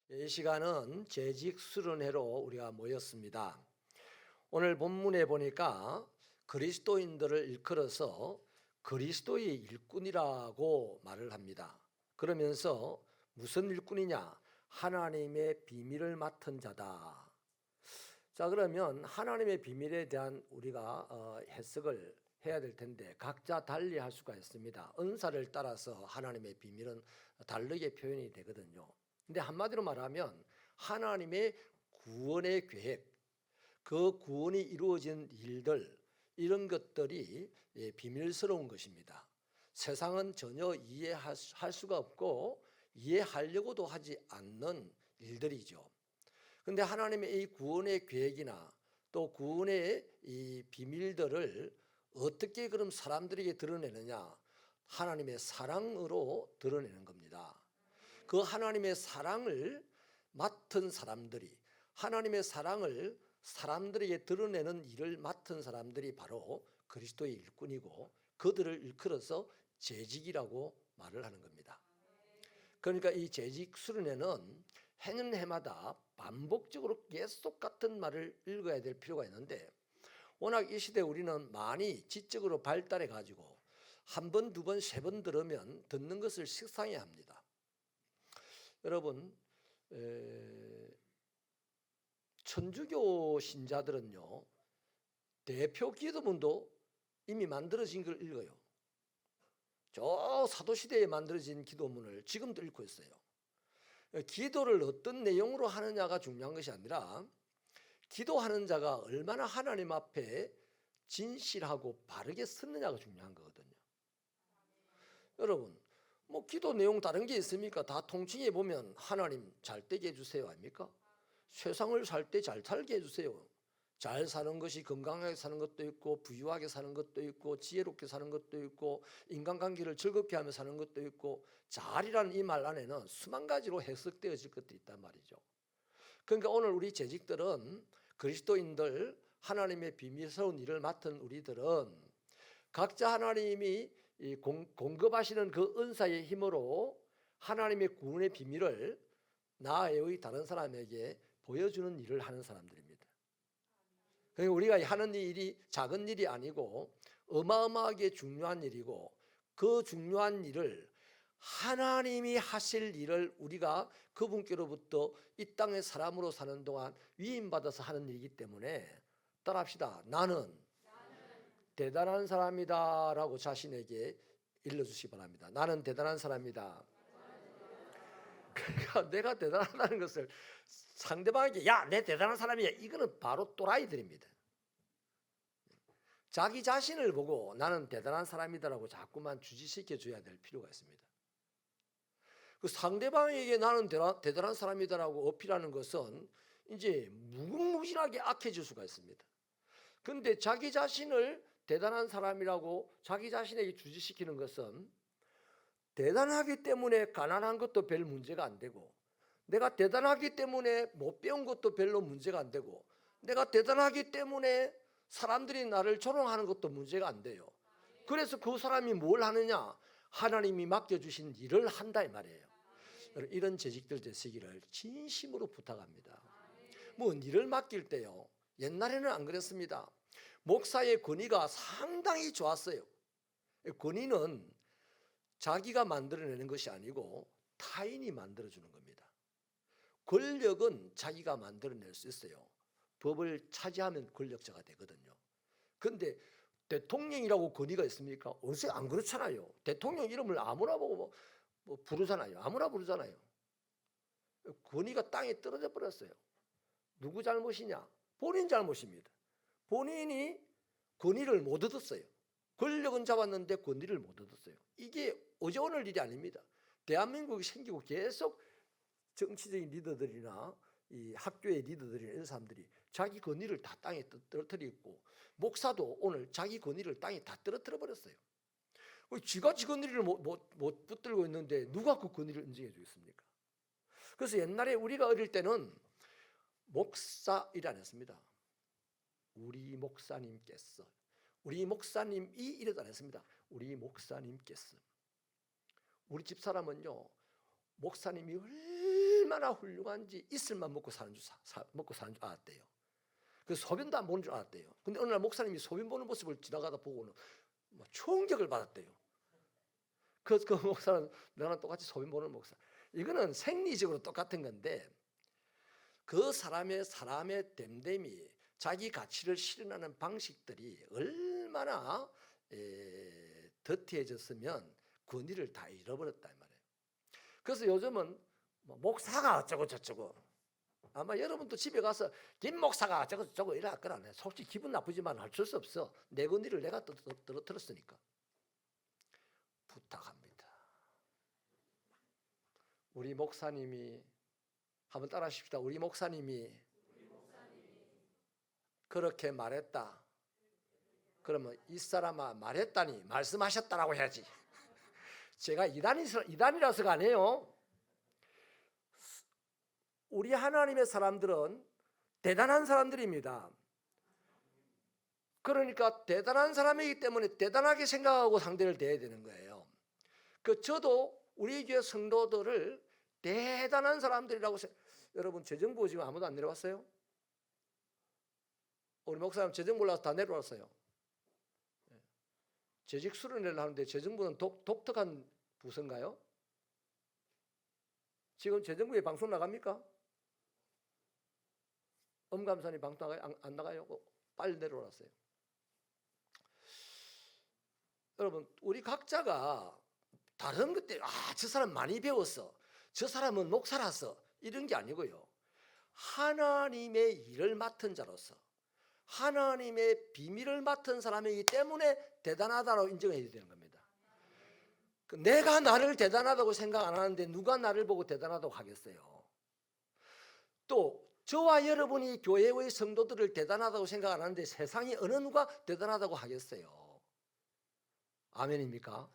이 시간은 재직 수련회로 우리가 모였습니다. 오늘 본문에 보니까 그리스도인들을 일컬어서 그리스도의 일꾼이라고 말을 합니다. 그러면서 무슨 일꾼이냐? 하나님의 비밀을 맡은 자다. 자, 그러면 하나님의 비밀에 대한 우리가 해석을 해야 될 텐데 각자 달리 할 수가 있습니다. 은사를 따라서 하나님의 비밀은 다르게 표현이 되거든요. 근데 한마디로 말하면 하나님의 구원의 계획, 그 구원이 이루어진 일들, 이런 것들이 비밀스러운 것입니다. 세상은 전혀 이해할 수가 없고 이해하려고도 하지 않는 일들이죠. 그런데 하나님의 이 구원의 계획이나 또 구원의 이 비밀들을 어떻게 그럼 사람들에게 드러내느냐? 하나님의 사랑으로 드러내는 겁니다. 그 하나님의 사랑을 맡은 사람들이, 하나님의 사랑을 사람들에게 드러내는 일을 맡은 사람들이 바로 그리스도의 일꾼이고, 그들을 일컬어서 재직이라고 말을 하는 겁니다. 그러니까 이 재직 수련회는 해는 해마다 반복적으로 계속 같은 말을 읽어야 될 필요가 있는데, 워낙 이 시대에 우리는 많이 지적으로 발달해 가지고 한 번, 두 번, 세 번 들으면 듣는 것을 식상해 합니다. 여러분, 천주교 신자들은요, 대표 기도문도 이미 만들어진 걸 읽어요. 저 사도시대에 만들어진 기도문을 지금도 읽고 있어요. 기도를 어떤 내용으로 하느냐가 중요한 것이 아니라 기도하는 자가 얼마나 하나님 앞에 진실하고 바르게 섰느냐가 중요한 거거든요. 여러분, 뭐 기도 내용 다른 게 있습니까? 다 통칭해 보면 하나님 잘 되게 해주세요 아닙니까? 세상을 살 때 잘 살게 해주세요. 잘 사는 것이 건강하게 사는 것도 있고, 부유하게 사는 것도 있고, 지혜롭게 사는 것도 있고, 인간관계를 즐겁게 하며 사는 것도 있고, 잘이라는 이 말 안에는 수만 가지로 해석되어질 것들이 있단 말이죠. 그러니까 오늘 우리 재직들은, 그리스도인들, 하나님의 비밀스러운 일을 맡은 우리들은 각자 하나님이 공급하시는 그 은사의 힘으로 하나님의 구원의 비밀을 나 외의 다른 사람에게 보여주는 일을 하는 사람들입니다. 그러니까 우리가 하는 일이 작은 일이 아니고 어마어마하게 중요한 일이고, 그 중요한 일을 하나님이 하실 일을 우리가 그분께로부터 이 땅의 사람으로 사는 동안 위임받아서 하는 일이기 때문에 따라합시다. 나는 대단한 사람이다 라고 자신에게 일러주시기 바랍니다. 나는 대단한 사람이다. 그러니까 내가 대단하다는 것을 상대방에게 야, 내 대단한 사람이야, 이거는 바로 또라이들입니다. 자기 자신을 보고 나는 대단한 사람이다라고 자꾸만 주지시켜 줘야 될 필요가 있습니다. 그 상대방에게 나는 대단한 사람이다라고 어필하는 것은 이제 무궁무진하게 악해질 수가 있습니다. 그런데 자기 자신을 대단한 사람이라고 자기 자신에게 주지시키는 것은 대단하기 때문에 가난한 것도 별 문제가 안 되고, 내가 대단하기 때문에 못 배운 것도 별로 문제가 안 되고, 내가 대단하기 때문에 사람들이 나를 조롱하는 것도 문제가 안 돼요. 그래서 그 사람이 뭘 하느냐? 하나님이 맡겨주신 일을 한다 이 말이에요. 이런 재직들 되시기를 진심으로 부탁합니다. 뭐 일을 맡길 때요, 옛날에는 안 그랬습니다. 목사의 권위가 상당히 좋았어요. 권위는 자기가 만들어내는 것이 아니고 타인이 만들어주는 겁니다. 권력은 자기가 만들어낼 수 있어요. 법을 차지하면 권력자가 되거든요. 그런데 대통령이라고 권위가 있습니까? 요새 안 그렇잖아요. 대통령 이름을 아무나 보고 뭐 부르잖아요. 아무나 부르잖아요. 권위가 땅에 떨어져 버렸어요. 누구 잘못이냐? 본인 잘못입니다. 본인이 권위를 못 얻었어요. 권력은 잡았는데 권위를 못 얻었어요. 이게 어제 오늘 일이 아닙니다. 대한민국이 생기고 계속 정치적인 리더들이나 이 학교의 리더들이나 이런 사람들이 자기 권위를 다 땅에 떨어뜨리고, 목사도 오늘 자기 권위를 땅에 다 떨어뜨려 버렸어요. 지가 지 권위를 못 붙들고 있는데 누가 그 권위를 인정해 주겠습니까? 그래서 옛날에 우리가 어릴 때는 목사 일 안 했습니다. 우리 목사님께서, 우리 목사님이 이래도 안 했습니다. 우리 목사님께서. 우리 집사람은요, 목사님이 얼마나 훌륭한지 이슬만 먹고 사는 줄 알았대요. 그래서 소변도 안 보는 줄 알았대요. 근데 어느 날 목사님이 소변 보는 모습을 지나가다 보고는 충격을 받았대요. 그 목사는 나랑 똑같이 소변 보는 목사. 이거는 생리적으로 똑같은 건데, 그 사람의 됨됨이, 자기 가치를 실현하는 방식들이 얼마나 더티해졌으면 권위를 다 잃어버렸다 이 말이에요. 그래서 요즘은 목사가 어쩌고 저쩌고, 아마 여러분도 집에 가서 김 목사가 어쩌고 저쩌고 이럴 거라네. 솔직히 기분 나쁘지만 어쩔 수 없어. 내 권위를 내가 떨어뜨렸으니까. 부탁합니다. 우리 목사님이, 한번 따라 하십시다. 우리 목사님이 그렇게 말했다. 그러면 이 사람아 말했다니 말씀하셨다라고 해야지. 제가 이단이라서가 아니에요. 우리 하나님의 사람들은 대단한 사람들입니다. 그러니까 대단한 사람이기 때문에 대단하게 생각하고 상대를 대해야 되는 거예요. 저도 우리 교회 성도들을 대단한 사람들이라고 여러분, 재정부 지금 아무도 안 내려왔어요? 우리 목사님 재정부 올라서 다 내려왔어요. 재직 수련회를 하는데 재정부는 독특한 부서인가요? 지금 재정부에 방송 나갑니까? 엄감산이 방송 나가요? 안 나가요? 빨리 내려왔어요. 여러분, 우리 각자가 다른 것 때문에 저 사람 많이 배웠어, 저 사람은 목사라서, 이런 게 아니고요. 하나님의 일을 맡은 자로서 하나님의 비밀을 맡은 사람이기 때문에 대단하다고 인정해야 되는 겁니다. 내가 나를 대단하다고 생각 안 하는데 누가 나를 보고 대단하다고 하겠어요? 또 저와 여러분이 교회의 성도들을 대단하다고 생각 안 하는데 세상이 어느 누가 대단하다고 하겠어요? 아멘입니까?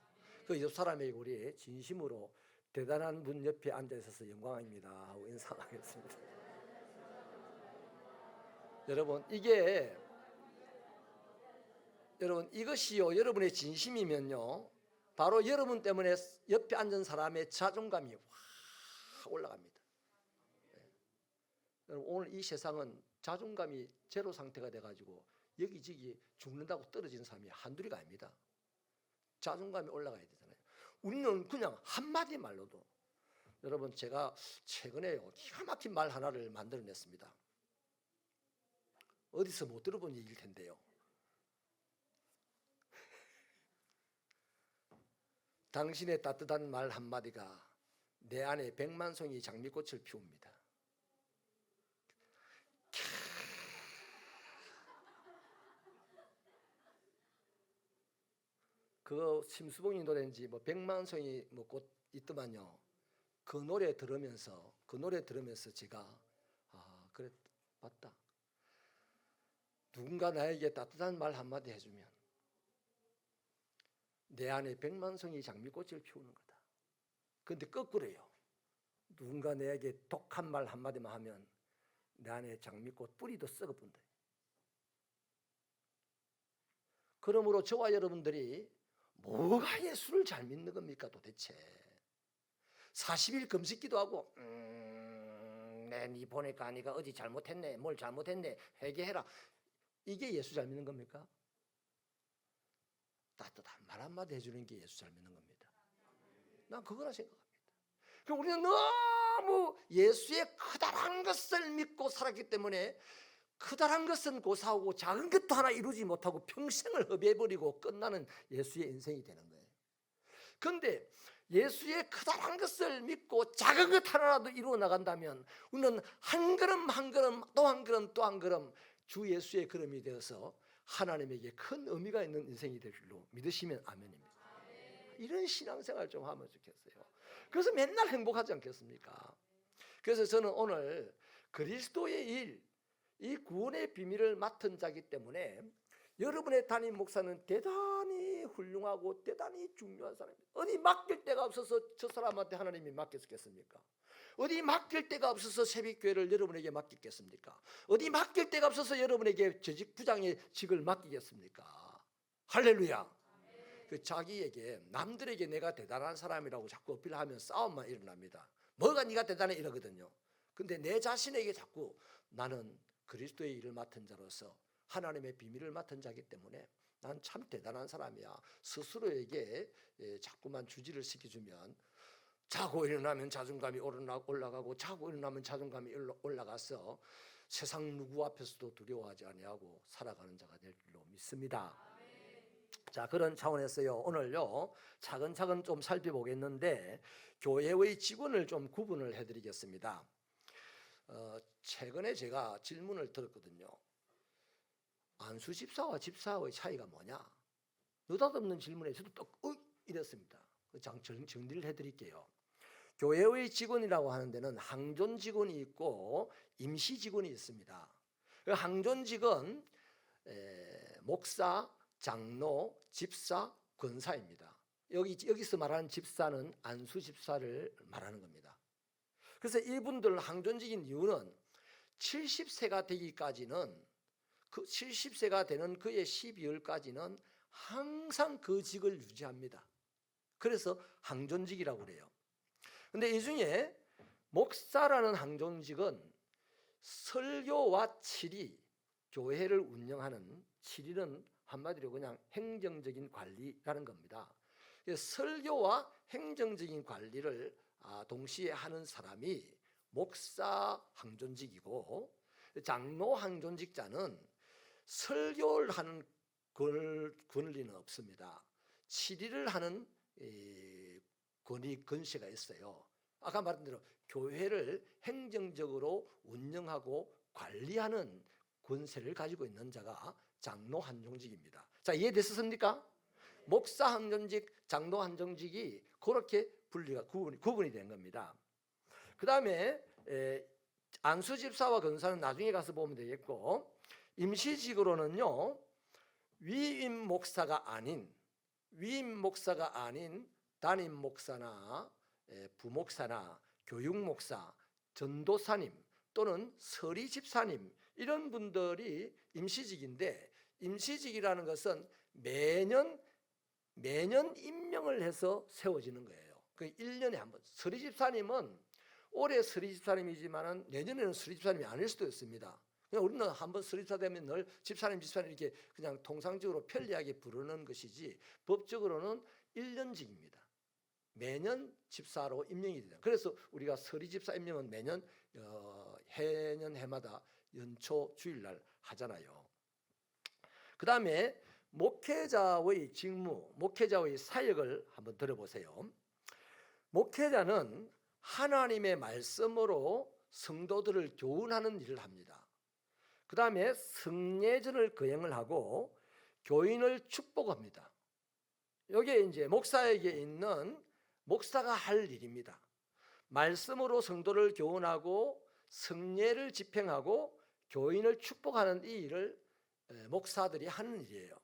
그 옆 사람에게 우리 진심으로 대단한 분 옆에 앉아 있어서 영광입니다 하고 인사하겠습니다. 여러분, 이것이요, 여러분의 진심이면요, 바로 여러분 때문에 옆에 앉은 사람의 자존감이 확 올라갑니다. 여러분, 오늘 이 세상은 자존감이 제로 상태가 돼가지고 여기저기 죽는다고 떨어지는 사람이 한둘이가 아닙니다. 자존감이 올라가야 되잖아요. 우리는 그냥 한마디 말로도, 여러분, 제가 최근에요, 기가 막힌 말 하나를 만들어냈습니다. 어디서 못 들어본 얘기일 텐데요. 당신의 따뜻한 말 한마디가 내 안에 100만 송이 장미꽃을 피웁니다. 그거 심수봉이 노래인지 100만 송이 꽃 있더만요. 그 노래 들으면서 제가 그래, 맞다. 누군가 나에게 따뜻한 말 한마디 해주면 내 안에 100만 송이 장미꽃을 피우는 거다. 그런데 거꾸로요. 누군가 내게 독한 말 한마디만 하면 내 안에 장미꽃 뿌리도 썩어본다. 그러므로 저와 여러분들이 뭐가 예수를 잘 믿는 겁니까 도대체? 40일 금식기도 하고 네 보니까 아니가 어디 잘못했네, 뭘 잘못했네, 회개해라. 이게 예수 잘 믿는 겁니까? 따뜻한 말 한마디 해주는 게 예수 잘 믿는 겁니다. 난 그거라 생각합니다. 그럼 우리는 너무 예수의 커다란 것을 믿고 살았기 때문에 커다란 것은 고사하고 작은 것도 하나 이루지 못하고 평생을 허비해버리고 끝나는 예수의 인생이 되는 거예요. 그런데 예수의 커다란 것을 믿고 작은 것 하나라도 이루어 나간다면 우리는 한 걸음 한 걸음 또 한 걸음 또 한 걸음 주 예수의 걸음이 되어서 하나님에게 큰 의미가 있는 인생이 될 줄로 믿으시면 아멘입니다. 이런 신앙생활 좀 하면 좋겠어요. 그래서 맨날 행복하지 않겠습니까? 그래서 저는 오늘 그리스도의 일, 이 구원의 비밀을 맡은 자이기 때문에 여러분의 담임 목사는 대단히 훌륭하고 대단히 중요한 사람입니다. 어디 맡길 데가 없어서 저 사람한테 하나님이 맡겼겠습니까? 어디 맡길 데가 없어서 새벽교회를 여러분에게 맡기겠습니까? 어디 맡길 데가 없어서 여러분에게 재직 부장의 직을 맡기겠습니까? 할렐루야. 자기에게, 남들에게 내가 대단한 사람이라고 자꾸 어필하면 싸움만 일어납니다. 뭐가 네가 대단해 이러거든요. 근데 내 자신에게 자꾸 나는 그리스도의 일을 맡은 자로서 하나님의 비밀을 맡은 자이기 때문에 난 참 대단한 사람이야. 스스로에게 자꾸만 주지를 시켜주면 자고 일어나면 자존감이 올라가고 자고 일어나면 자존감이 올라가서 세상 누구 앞에서도 두려워하지 아니하고 살아가는 자가 될 줄로 믿습니다. 자, 그런 차원에서요, 오늘요 차근차근 좀 살펴보겠는데 교회의 직원을 좀 구분을 해드리겠습니다. 최근에 제가 질문을 들었거든요. 안수 집사와 집사의 차이가 뭐냐? 느닷없는 질문에 저도 또 이랬습니다. 정리를 해드릴게요. 교회의 직원이라고 하는 데는 항존 직원이 있고 임시 직원이 있습니다. 항존 직원 목사, 장로, 집사, 권사입니다. 여기서 말하는 집사는 안수 집사를 말하는 겁니다. 그래서 이분들 항존직인 이유는 70세가 되기까지는 그 70세가 되는 그의 12월까지는 항상 그 직을 유지합니다. 그래서 항존직이라고 그래요. 근데 이 중에 목사라는 항존직은 설교와 치리, 교회를 운영하는, 치리는 한마디로 그냥 행정적인 관리라는 겁니다. 설교와 행정적인 관리를 동시에 하는 사람이 목사 항존직이고, 장로 항존직자는 설교를 하는 권리는 없습니다. 치리를 하는 권세가 있어요. 아까 말한 대로 교회를 행정적으로 운영하고 관리하는 권세를 가지고 있는 자가 장로 항존직입니다. 자, 이해됐습니까? 목사 항존직, 장로 항존직이 그렇게 구분이 된 겁니다. 그 다음에 안수 집사와 권사는 나중에 가서 보면 되겠고, 임시직으로는요 위임 목사가 아닌 담임 목사나 부목사나 교육목사, 전도사님 또는 서리 집사님, 이런 분들이 임시직인데, 임시직이라는 것은 매년 임명을 해서 세워지는 거예요. 그 1년에 한 번. 서리 집사님은 올해 서리 집사님이지만 내년에는 서리 집사님이 아닐 수도 있습니다. 그냥 우리는 한번 서리 집사 되면 늘 집사님 이렇게 그냥 통상적으로 편리하게 부르는 것이지, 법적으로는 1년직입니다. 매년 집사로 임명이 됩니다. 그래서 우리가 서리 집사 임명은 매년 해마다 연초 주일날 하잖아요. 그 다음에 목회자의 직무, 목회자의 사역을 한번 들어보세요. 목회자는 하나님의 말씀으로 성도들을 교훈하는 일을 합니다. 그 다음에 성례전을 거행을 하고 교인을 축복합니다. 이게 이제 목사에게 있는 목사가 할 일입니다. 말씀으로 성도를 교훈하고 성례를 집행하고 교인을 축복하는 이 일을 목사들이 하는 일이에요.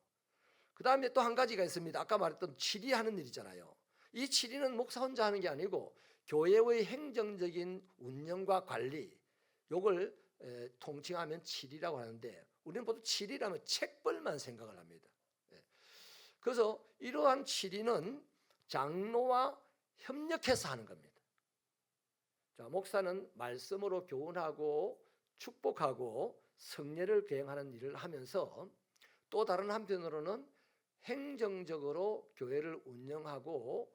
그 다음에 또 한 가지가 있습니다. 아까 말했던 치리하는 일이잖아요. 이 치리는 목사 혼자 하는 게 아니고 교회의 행정적인 운영과 관리, 요걸 통칭하면 치리라고 하는데, 우리는 보통 치리라면 책벌만 생각을 합니다. 그래서 이러한 치리는 장로와 협력해서 하는 겁니다. 자, 목사는 말씀으로 교훈하고 축복하고 성례를 거행하는 일을 하면서, 또 다른 한편으로는 행정적으로 교회를 운영하고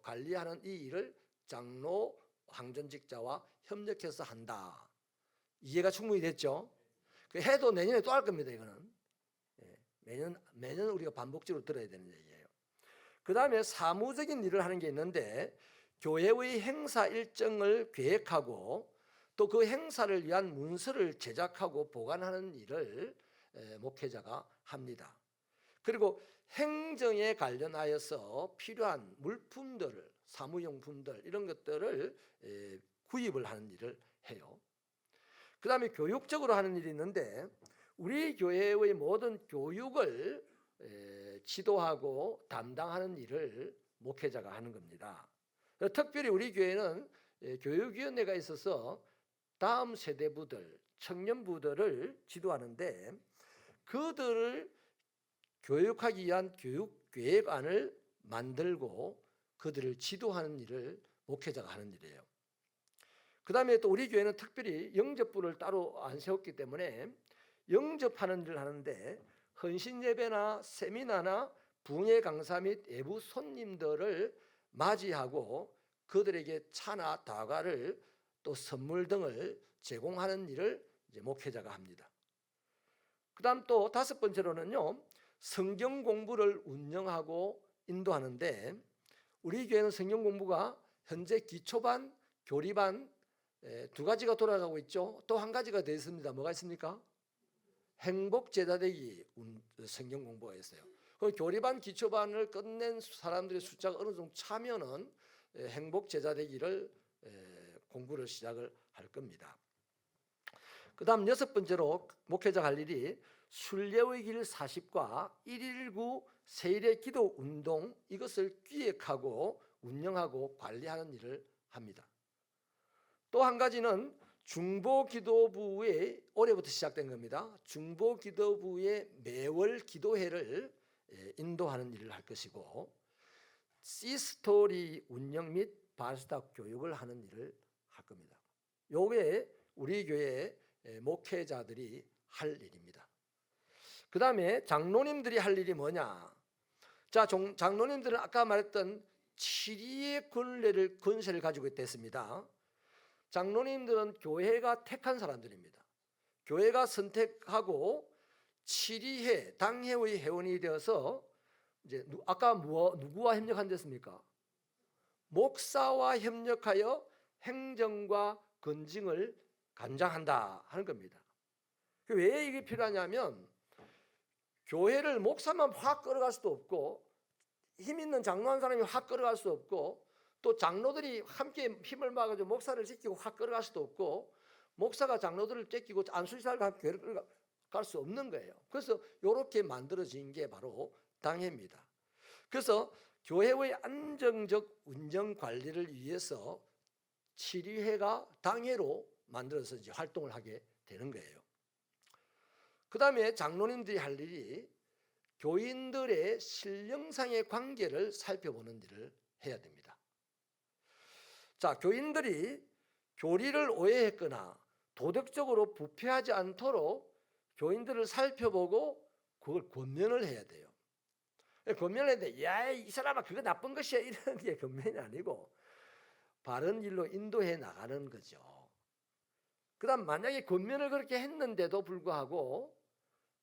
관리하는 이 일을 장로 항존직자와 협력해서 한다. 이해가 충분히 됐죠? 해도 내년에 또 할 겁니다. 이거는 매년 우리가 반복적으로 들어야 되는 얘기예요. 그 다음에 사무적인 일을 하는 게 있는데, 교회의 행사 일정을 계획하고 또 그 행사를 위한 문서를 제작하고 보관하는 일을 목회자가 합니다. 그리고 행정에 관련하여서 필요한 물품들을, 사무용품들 이런 것들을 구입을 하는 일을 해요. 그 다음에 교육적으로 하는 일이 있는데, 우리 교회의 모든 교육을 지도하고 담당하는 일을 목회자가 하는 겁니다. 특별히 우리 교회는 교육위원회가 있어서 다음 세대부들, 청년부들을 지도하는데, 그들을 교육하기 위한 교육계획안을 만들고 그들을 지도하는 일을 목회자가 하는 일이에요. 그다음에 또 우리 교회는 특별히 영접부를 따로 안 세웠기 때문에 영접하는 일을 하는데 헌신 예배나 세미나나 부흥회 강사 및 외부 손님들을 맞이하고 그들에게 차나 다과를 또 선물 등을 제공하는 일을 이제 목회자가 합니다. 그다음 또 다섯 번째로는요, 성경 공부를 운영하고 인도하는데 우리 교회는 성경 공부가 현재 기초반, 교리반 두 가지가 돌아가고 있죠. 또 한 가지가 더 있습니다. 뭐가 있습니까? 행복 제자 되기 성경 공부가 있어요. 그 교리반, 기초반을 끝낸 사람들의 숫자가 어느 정도 차면은 행복 제자 되기를 공부를 시작을 할 겁니다. 그다음 여섯 번째로 목회자가 할 일이 순례의 길 40과 119 세일의 기도 운동 이것을 기획하고 운영하고 관리하는 일을 합니다. 또 한 가지는 중보기도부의 올해부터 시작된 겁니다. 중보기도부의 매월 기도회를 인도하는 일을 할 것이고 C스토리 운영 및 바리스타 교육을 하는 일을 할 겁니다. 요게 우리 교회 목회자들이 할 일입니다. 그 다음에 장로님들이 할 일이 뭐냐? 자, 장로님들은 아까 말했던 7위의 권세를 가지고 있습니다. 장로님들은 교회가 택한 사람들입니다. 교회가 선택하고 7위회 당회의 회원이 되어서 이제 아까 누구와 협력한댔습니까? 목사와 협력하여 행정과 건증을 관장한다 하는 겁니다. 왜 이게 필요하냐면 교회를 목사만 확 끌어갈 수도 없고 힘 있는 장로 한 사람이 확 끌어갈 수 없고 또 장로들이 함께 힘을 모아가지고 목사를 지키고 확 끌어갈 수도 없고 목사가 장로들을 쫓기고 안수지사가 교회를 끌어갈 수 없는 거예요. 그래서 이렇게 만들어진 게 바로 당회입니다. 그래서 교회의 안정적 운영 관리를 위해서 7위회가 당회로 만들어서 이제 활동을 하게 되는 거예요. 그 다음에 장로님들이 할 일이 교인들의 신령상의 관계를 살펴보는 일을 해야 됩니다. 자, 교인들이 교리를 오해했거나 도덕적으로 부패하지 않도록 교인들을 살펴보고 그걸 권면을 해야 돼요. 권면을 했는데 야, 이 사람아 그거 나쁜 것이야 이런 게 권면이 아니고 바른 일로 인도해 나가는 거죠. 그 다음 만약에 권면을 그렇게 했는데도 불구하고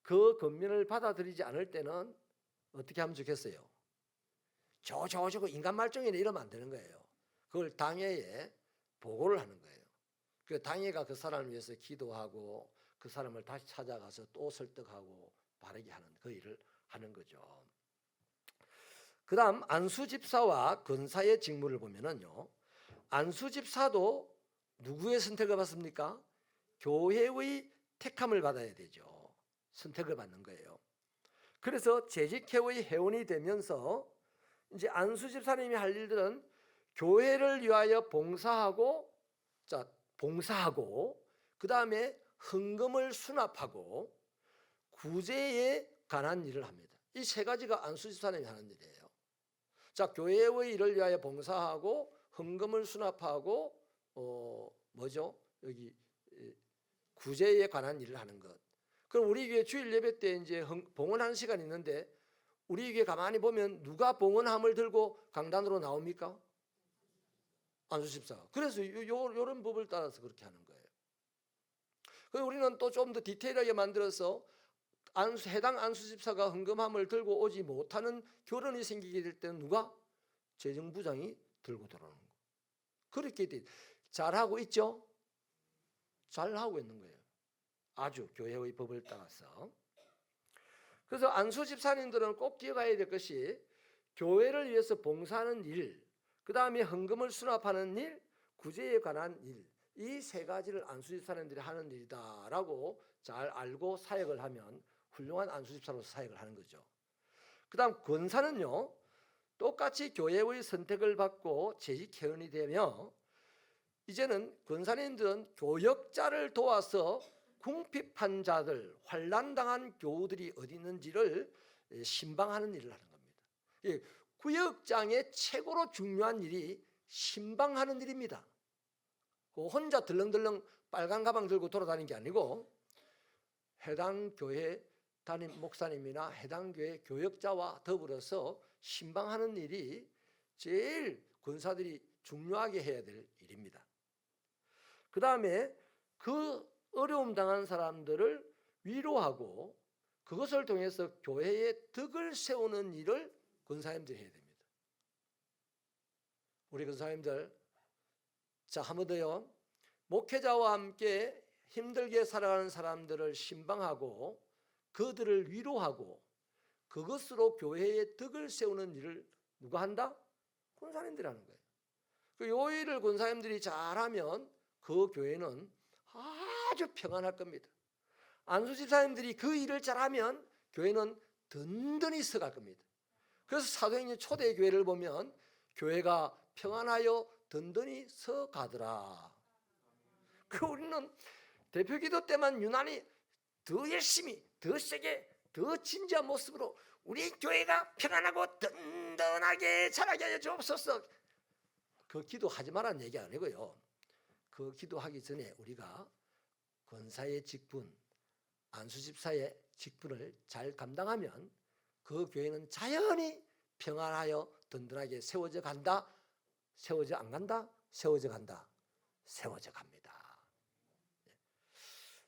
그 권면을 받아들이지 않을 때는 어떻게 하면 좋겠어요? 저거 인간 말종이네 이러면 안 되는 거예요. 그걸 당회에 보고를 하는 거예요. 그 당회가 그 사람을 위해서 기도하고 그 사람을 다시 찾아가서 또 설득하고 바르게 하는 그 일을 하는 거죠. 그 다음 안수집사와 권사의 직무를 보면은요, 안수집사도 누구의 선택을 받습니까? 교회의 택함을 받아야 되죠. 선택을 받는 거예요. 그래서 재직회의 회원이 되면서 이제 안수집사님이 할 일들은 교회를 위하여 봉사하고 그 다음에 헌금을 수납하고 구제에 관한 일을 합니다. 이 세 가지가 안수집사님이 하는 일이에요. 자, 교회의 일을 위하여 봉사하고 헌금을 수납하고 여기 구제에 관한 일을 하는 것. 그럼 우리 교회 주일 예배 때 이제 봉헌하는 시간이 있는데 우리 교회 가만히 보면 누가 봉헌함을 들고 강단으로 나옵니까? 안수집사. 그래서 이런 법을 따라서 그렇게 하는 거예요. 그래서 우리는 또 좀 더 디테일하게 만들어서 해당 안수집사가 헌금함을 들고 오지 못하는 결혼이 생기게 될 때는 누가? 재정부장이 들고 들어오는 거. 그렇게 잘하고 있죠? 잘하고 있는 거예요. 아주 교회의 법을 따라서. 그래서 안수집사님들은 꼭 기억해야 될 것이 교회를 위해서 봉사하는 일, 그 다음에 헌금을 수납하는 일, 구제에 관한 일, 이 세 가지를 안수집사님들이 하는 일이다라고 잘 알고 사역을 하면 훌륭한 안수집사로서 사역을 하는 거죠. 그 다음 권사는요, 똑같이 교회의 선택을 받고 재직회원이 되며 이제는 권사님들은 교역자를 도와서 궁핍한 자들, 환난당한 교우들이 어디 있는지를 신방하는 일을 하는 겁니다. 구역장의 최고로 중요한 일이 신방하는 일입니다. 그 혼자 들렁들렁 빨간 가방 들고 돌아다니는 게 아니고 해당 교회 담임 목사님이나 해당 교회 교역자와 더불어서 신방하는 일이 제일 권사들이 중요하게 해야 될 일입니다. 그 다음에 그 어려움 당한 사람들을 위로하고 그것을 통해서 교회의 덕을 세우는 일을 권사님들이 해야 됩니다. 우리 권사님들, 자, 한 번 더요. 목회자와 함께 힘들게 살아가는 사람들을 신방하고 그들을 위로하고 그것으로 교회의 덕을 세우는 일을 누가 한다? 권사님들이 하는 거예요. 그 일을 권사님들이 잘하면 그 교회는 아주 평안할 겁니다. 안수 집사님들이 그 일을 잘하면 교회는 든든히 서갈 겁니다. 그래서 사도행전 초대 교회를 보면 교회가 평안하여 든든히 서가더라. 그 우리는 대표기도 때만 유난히 더 열심히, 더 세게, 더 진지한 모습으로 우리 교회가 평안하고 든든하게 자라게 하여 주옵소서. 그 기도하지 말라는 얘기 아니고요. 그 기도하기 전에 우리가 권사의 직분, 안수집사의 직분을 잘 감당하면 그 교회는 자연히 평안하여 든든하게 세워져 간다. 세워져 안 간다? 세워져 간다. 세워져 갑니다.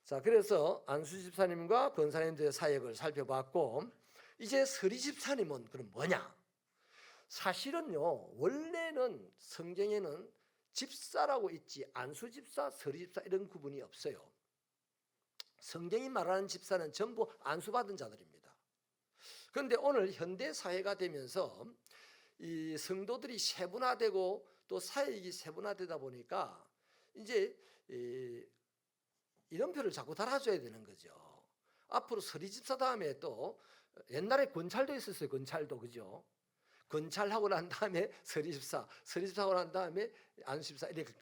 자, 그래서 안수집사님과 권사님들의 사역을 살펴봤고, 이제 서리집사님은 그럼 뭐냐? 사실은요, 원래는 성경에는 집사라고 있지 안수집사, 서리집사 이런 구분이 없어요. 성경이 말하는 집사는 전부 안수받은 자들입니다. 그런데 오늘 현대 사회가 되면서 이 성도들이 세분화되고 또 사역이 세분화되다 보니까 이제 이름표를 자꾸 달아줘야 되는 거죠. 앞으로 서리집사 다음에 또 옛날에 권찰도 있었어요. 권찰도, 그죠? 권찰하고 난 다음에 서리집사, 서리집사하고 난 다음에 안수집사 이렇게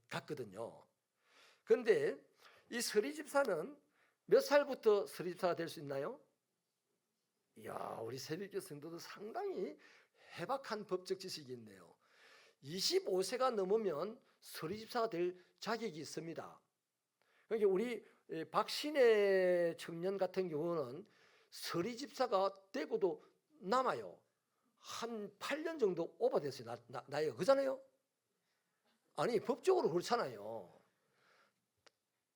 갔거든요. 그런데 이 서리집사는 몇 살부터 서리집사가 될 수 있나요? 이야, 우리 새벽교 성도들 상당히 해박한 법적 지식이 있네요. 25세가 넘으면 서리집사가 될 자격이 있습니다. 그러니까 우리 박신혜 청년 같은 경우는 서리집사가 되고도 남아요. 한 8년 정도 오버됐어요. 나이가 그잖아요. 아니 법적으로 그렇잖아요.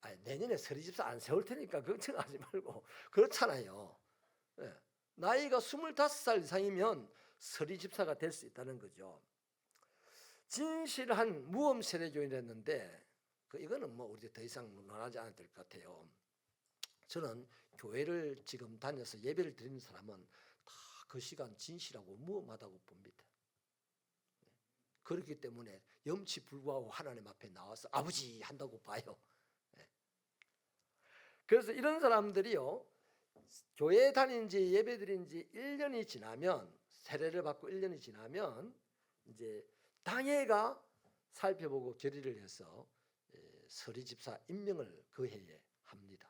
아니, 내년에 서리집사 안 세울 테니까 걱정하지 말고 그렇잖아요. 네. 나이가 25살 이상이면 서리집사가 될 수 있다는 거죠. 진실한 무엄 세례교인이었는데 이거는 뭐 우리 더 이상 논하지 않아도 될 것 같아요. 저는 교회를 지금 다녀서 예배를 드리는 사람은 다 그 시간 진실하고 무엄하다고 봅니다. 그렇기 때문에 염치 불구하고 하나님 앞에 나와서 아버지 한다고 봐요. 그래서 이런 사람들이요, 교회 다닌 지 예배 드린 지 1년이 지나면, 세례를 받고 1년이 지나면 이제 당회가 살펴보고 결의를 해서 서리집사 임명을 그 해에 합니다.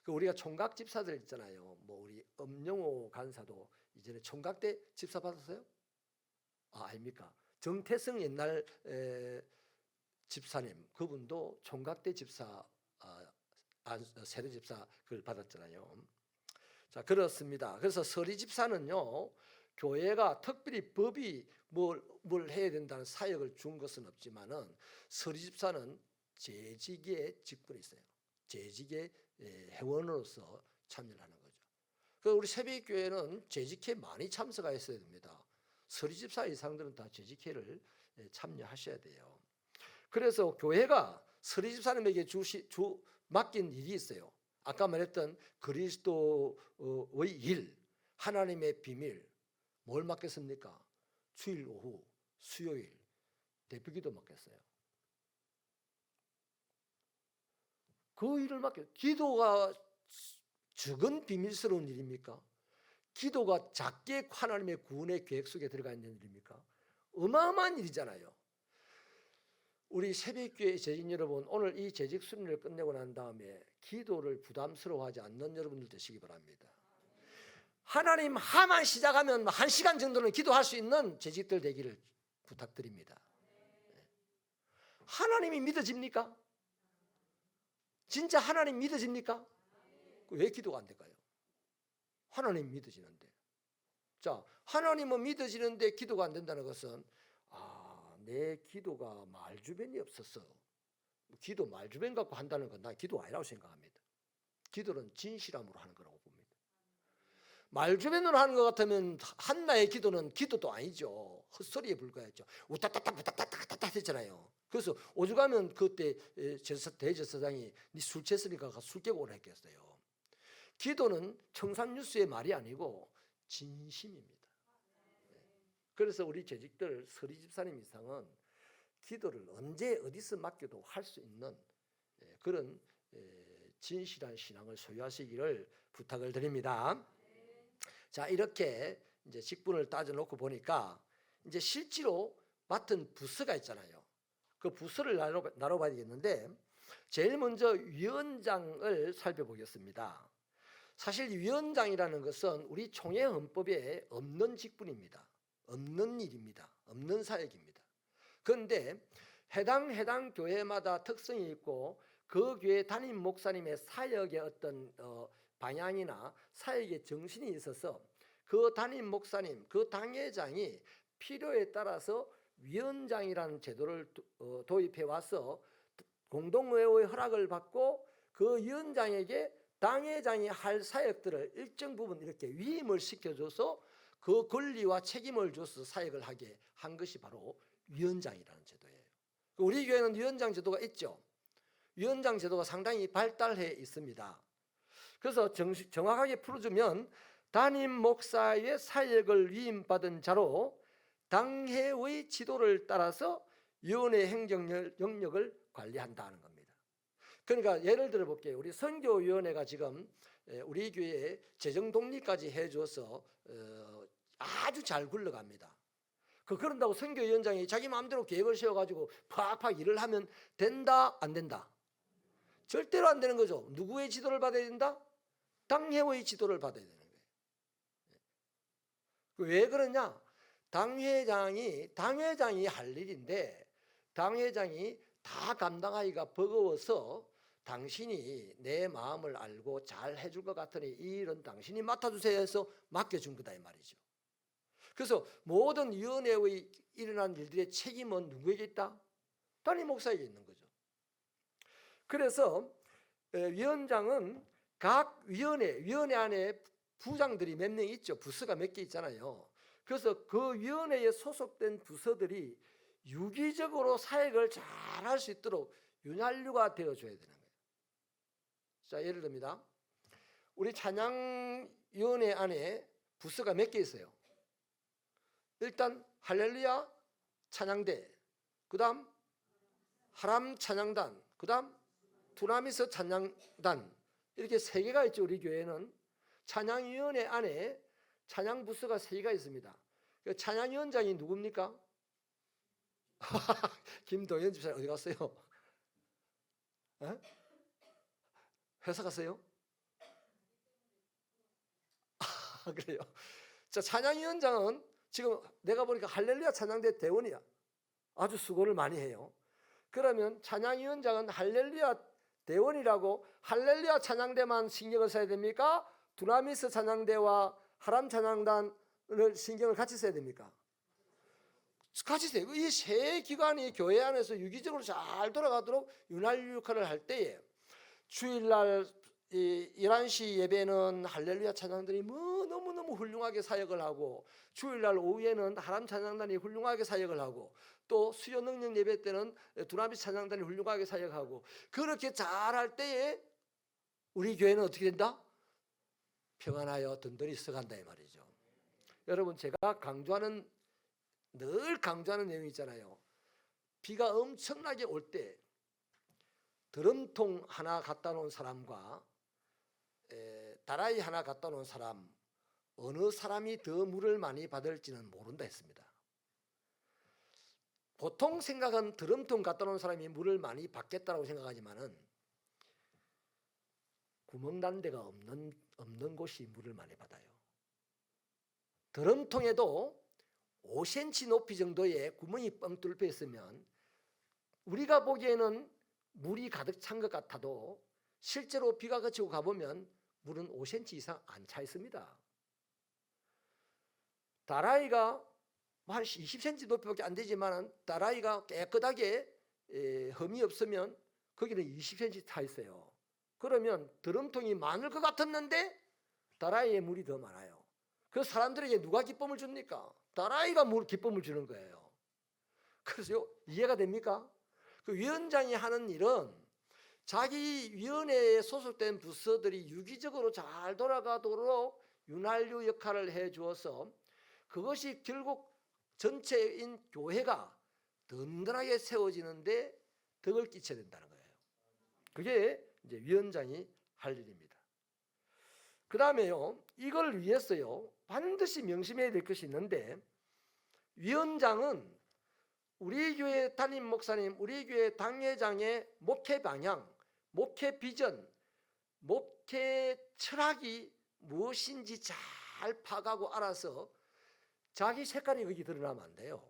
그 우리가 총각 집사들 있잖아요. 뭐 우리 엄영호 간사도 이전에 총각 때 집사 받았어요? 아닙니까? 정태성 옛날 집사님, 그분도 총각 때 집사, 세례 집사 그걸 받았잖아요. 자, 그렇습니다. 그래서 서리 집사는요, 교회가 특별히 법이 뭘 해야 된다는 사역을 준 것은 없지만은 서리 집사는 재직의 직분이 있어요. 재직의 회원으로서 참여를 하는 거죠. 그 우리 새벽교회는 재직회 많이 참석하셔야 됩니다. 서리집사 이상들은 다 재직회를 참여하셔야 돼요. 그래서 교회가 서리집사님에게 맡긴 일이 있어요. 아까 말했던 그리스도의 일, 하나님의 비밀, 뭘 맡겼습니까? 주일 오후, 수요일 대표기도 맡겼어요. 그 일을 기도가 적은 비밀스러운 일입니까? 기도가 작게 하나님의 구원의 계획 속에 들어가 있는 일입니까? 어마어마한 일이잖아요. 우리 새벽교회 재직 여러분, 오늘 이 재직 순위를 끝내고 난 다음에 기도를 부담스러워하지 않는 여러분들 되시기 바랍니다. 하나님 하만 시작하면 1시간 정도는 기도할 수 있는 재직들 되기를 부탁드립니다. 하나님이 믿어집니까? 진짜 하나님 믿어집니까? 왜 기도가 안 될까요? 하나님 믿어지는데. 자, 하나님은 믿어지는데 기도가 안 된다는 것은 내 기도가 말주변이 없었어. 기도 말주변 갖고 한다는 건 난 기도가 아니라고 생각합니다. 기도는 진실함으로 하는 거라고 봅니다. 말주변으로 하는 것 같으면 한나의 기도는 기도도 아니죠. 헛소리에 불과했죠. 우따따따따따따따 했잖아요. 그래서 오죽하면 그때 대제사장이 네 술 취했으니까 술 깨고 오라 했겠어요. 기도는 청산유수의 말이 아니고 진심입니다. 그래서 우리 재직들 서리 집사님 이상은 기도를 언제 어디서 맡겨도 할 수 있는 그런 진실한 신앙을 소유하시기를 부탁을 드립니다. 자, 이렇게 이제 직분을 따져놓고 보니까 이제 실제로 맡은 부서가 있잖아요. 그 부서를 나눠봐야 되겠는데 제일 먼저 위원장을 살펴보겠습니다. 사실 위원장이라는 것은 우리 총회 헌법에 없는 직분입니다. 없는 일입니다. 없는 사역입니다. 그런데 해당 교회마다 특성이 있고 그 교회 담임 목사님의 사역의 어떤 방향이나 사역의 정신이 있어서 그 담임 목사님, 그 당회장이 필요에 따라서 위원장이라는 제도를 도입해 와서 공동의회의 허락을 받고 그 위원장에게 당회장이 할 사역들을 일정 부분 이렇게 위임을 시켜줘서 그 권리와 책임을 줘서 사역을 하게 한 것이 바로 위원장이라는 제도예요. 우리 교회는 위원장 제도가 있죠. 위원장 제도가 상당히 발달해 있습니다. 그래서 정확하게 풀어주면 담임 목사의 사역을 위임받은 자로 당회의 지도를 따라서 위원회 행정 영역을 관리한다는 겁니다. 그러니까 예를 들어 볼게요. 우리 선교위원회가 지금 우리 교회에 재정 독립까지 해줘서 아주 잘 굴러갑니다. 그런다고 선교위원장이 자기 마음대로 계획을 세워가지고 팍팍 일을 하면 된다 안 된다? 절대로 안 되는 거죠. 누구의 지도를 받아야 된다? 당회의 지도를 받아야 되는 거예요. 왜 그러냐? 당회장이 할 일인데 당회장이 다 감당하기가 버거워서 당신이 내 마음을 알고 잘 해줄 것 같으니 이 일은 당신이 맡아주세요 해서 맡겨준 거다 이 말이죠. 그래서 모든 위원회의 일어난 일들의 책임은 누구에게 있다? 담임 목사에게 있는 거죠. 그래서 위원장은 각 위원회 안에 부장들이 몇 명 있죠. 부서가 몇 개 있잖아요. 그래서 그 위원회에 소속된 부서들이 유기적으로 사역을 잘 할 수 있도록 윤활유가 되어줘야 되는 거예요. 자, 예를 듭니다. 우리 찬양위원회 안에 부서가 몇 개 있어요. 일단 할렐루야 찬양대, 그 다음 하람 찬양단, 그 다음 두나미스 찬양단, 이렇게 3개가 있죠. 우리 교회는 찬양위원회 안에 찬양부서가 3개가 있습니다. 찬양위원장이 누굽니까? 김동현 집사님 어디 갔어요? 에? 회사 갔어요? 그래요. 자, 찬양위원장은 지금 내가 보니까 할렐루야 찬양대 대원이야. 아주 수고를 많이 해요. 그러면 찬양위원장은 할렐루야 대원이라고 할렐루야 찬양대만 신경을 써야 됩니까? 두나미스 찬양대와 하람 찬양단을 신경을 같이 써야 됩니까? 같이 써요. 이 세 기관이 교회 안에서 유기적으로 잘 돌아가도록 윤활유 역할을 할 때에 주일날 11시 예배는 할렐루야 찬양들이 너무너무 훌륭하게 사역을 하고 주일날 오후에는 하람 찬양단이 훌륭하게 사역을 하고 또 수요 능력 예배 때는 두나미 찬양단이 훌륭하게 사역하고 그렇게 잘할 때에 우리 교회는 어떻게 된다? 평안하여 든든히 서간다 이 말이죠. 여러분 제가 늘 강조하는 내용이 있잖아요. 비가 엄청나게 올 때 드럼통 하나 갖다 놓은 사람과 다라이 하나 갖다 놓은 사람 어느 사람이 더 물을 많이 받을지는 모른다 했습니다. 보통 생각은 드럼통 갖다 놓은 사람이 물을 많이 받겠다라고 생각하지만은 구멍 난 데가 없는 곳이 물을 많이 받아요. 드럼통에도 5cm 높이 정도의 구멍이 뻥 뚫려 있으면 우리가 보기에는 물이 가득 찬 것 같아도 실제로 비가 그치고 가보면 물은 5cm 이상 안 차 있습니다. 다라이가 한 20cm 높이밖에 안 되지만 다라이가 깨끗하게 흠이 없으면 거기는 20cm 차 있어요. 그러면 드럼통이 많을 것 같았는데 다라이에 물이 더 많아요. 그 사람들에게 누가 기쁨을 줍니까? 다라이가 기쁨을 주는 거예요. 그래서 이해가 됩니까? 그 위원장이 하는 일은 자기 위원회에 소속된 부서들이 유기적으로 잘 돌아가도록 윤활유 역할을 해 주어서 그것이 결국 전체인 교회가 든든하게 세워지는데 덕을 끼쳐야 된다는 거예요. 그게 이제 위원장이 할 일입니다. 그 다음에요, 이걸 위해서요 반드시 명심해야 될 것이 있는데, 위원장은 우리 교회 담임 목사님, 우리 교회 당회장의 목회 방향, 목회 비전, 목회 철학이 무엇인지 잘 파악하고 알아서 자기 색깔이 거기 드러나면 안 돼요.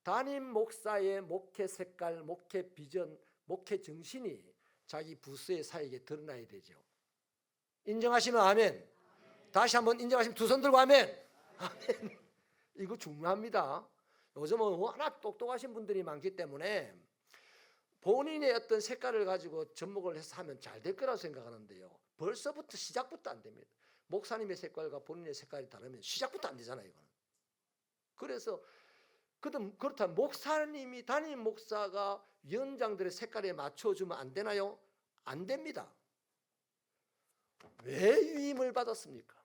담임 목사의 목회 색깔, 목회 비전, 목회 정신이 자기 부서의 사역에 드러나야 되죠. 인정하시면 아멘. 다시 한번 인정하시면 두 손 들고 아멘. 아멘. 이거 중요합니다. 요즘은 워낙 똑똑하신 분들이 많기 때문에 본인의 어떤 색깔을 가지고 접목을 해서 하면 잘 될 거라고 생각하는데요, 벌써부터 시작부터 안 됩니다. 목사님의 색깔과 본인의 색깔이 다르면 시작부터 안 되잖아요, 이거는. 그래서 그렇다면 목사님이, 담임 목사가 위원장들의 색깔에 맞춰주면 안 되나요? 안 됩니다. 왜 위임을 받았습니까?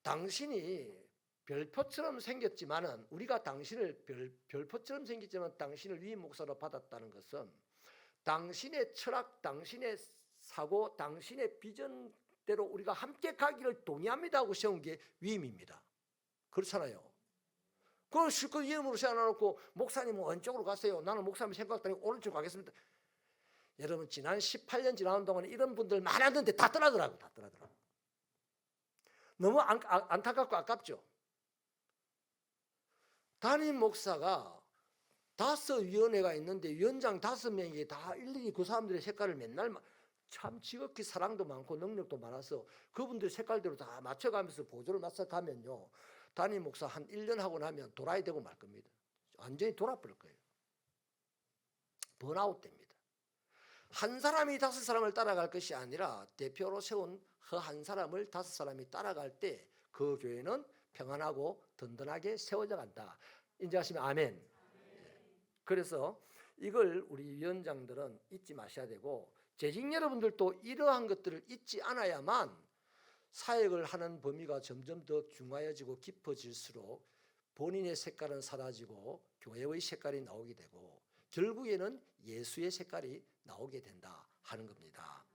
당신이 별표처럼 생겼지만은, 우리가 당신을 별표처럼 생겼지만 당신을 위임 목사로 받았다는 것은 당신의 철학, 당신의 사고, 당신의 비전대로 우리가 함께 가기를 동의합니다 하고 세운 게 위임입니다. 그렇잖아요. 그걸 실컷 위임으로 세워놓고 목사님은 왼쪽으로 가세요, 나는 목사님 생각했더니 오른쪽으로 가겠습니다. 여러분, 지난 18년 지나는 동안 이런 분들 많았는데 다 떠나더라고요. 다 떠나더라고요. 너무 안타깝고 아깝죠. 담임 목사가 5위원회가 있는데 위원장 5명이 다 일일이 그 사람들의 색깔을 맨날 참 지극히 사랑도 많고 능력도 많아서 그분들 색깔대로 다 맞춰가면서 보조를 맞춰가면요, 담임 목사 한 1년 하고 나면 돌아야 되고 말 겁니다. 완전히 돌아버릴 거예요. 번아웃 됩니다. 한 사람이 5사람을 따라갈 것이 아니라 대표로 세운 그 한 사람을 5사람이 따라갈 때 그 교회는 평안하고 든든하게 세워져 간다. 인정하시면 아멘. 그래서 이걸 우리 위원장들은 잊지 마셔야 되고, 재직 여러분들도 이러한 것들을 잊지 않아야만 사역을 하는 범위가 점점 더 중화해지고 깊어질수록 본인의 색깔은 사라지고 교회의 색깔이 나오게 되고 결국에는 예수의 색깔이 나오게 된다 하는 겁니다.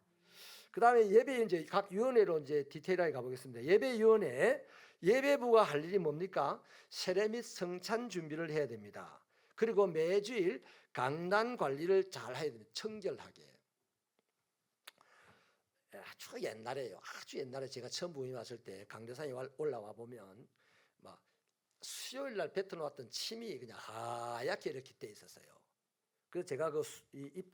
그 다음에 예배, 이제 각 위원회로 이제 디테일하게 가보겠습니다. 예배위원회, 예배부가 할 일이 뭡니까? 세례 및 성찬 준비를 해야 됩니다. 그리고 매주일 강단 관리를 잘 해야 됩니다. 청결하게. 아주 옛날에요. 아주 옛날에 제가 처음 부임 왔을 때 강대상에 올라와 보면 막 수요일 날 뱉어놓았던 침이 그냥 하얗게 이렇게 돼 있었어요. 그래서 제가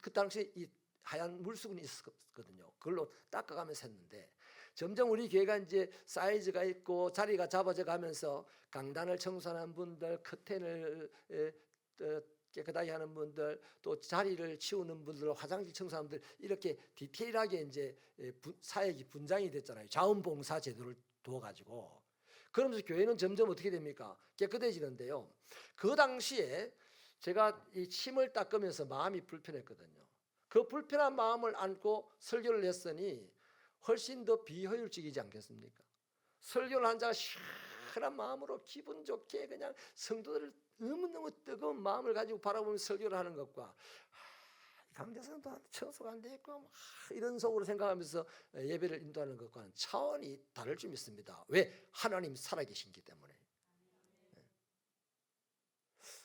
그 당시 이 하얀 물수건이 있었거든요. 그걸로 닦아가면서 했는데 점점 우리 교회가 이제 사이즈가 있고 자리가 잡아져 가면서 강단을 청소하는 분들, 커튼을 깨끗하게 하는 분들, 또 자리를 치우는 분들, 화장실 청소하는 분들, 이렇게 디테일하게 이제 사역이 분장이 됐잖아요. 자원봉사 제도를 두어가지고. 그러면서 교회는 점점 어떻게 됩니까? 깨끗해지는데요. 그 당시에 제가 이 침을 닦으면서 마음이 불편했거든요. 그 불편한 마음을 안고 설교를 했으니 훨씬 더 비효율적이지 않겠습니까? 설교를 한 자가 시원한 마음으로 기분 좋게 그냥 성도들을 너무너무 뜨거운 마음을 가지고 바라보면서 설교를 하는 것과 강대상도 청소가 안 돼 있고 이런 속으로 생각하면서 예배를 인도하는 것과는 차원이 다를 줄 믿습니다. 왜? 하나님 살아계시기 때문에.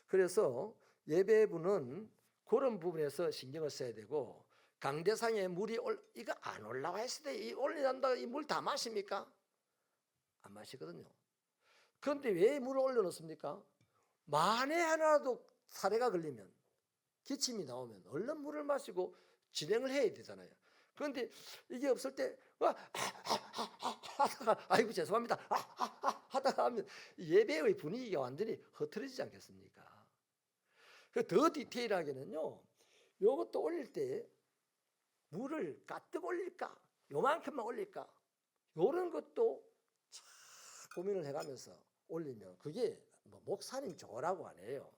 그래서 예배부는 그런 부분에서 신경을 써야 되고, 강대상에 물이 이거 안 올라와 있을 때 이 올려놓는다 이 물 다 마십니까? 안 마시거든요. 그런데 왜 물을 올려놓습니까? 만에 하나라도 사례가 걸리면 기침이 나오면 얼른 물을 마시고 진행을 해야 되잖아요. 그런데 이게 없을 때 하다가 아이고 죄송합니다 하다가 하면 예배의 분위기가 완전히 흐트러지지 않겠습니까? 더 디테일하게는요, 요것도 올릴 때 물을 가득 올릴까 요만큼만 올릴까 요런 것도 참 고민을 해가면서 올리면 그게 뭐 목사님 조라고 안 해요.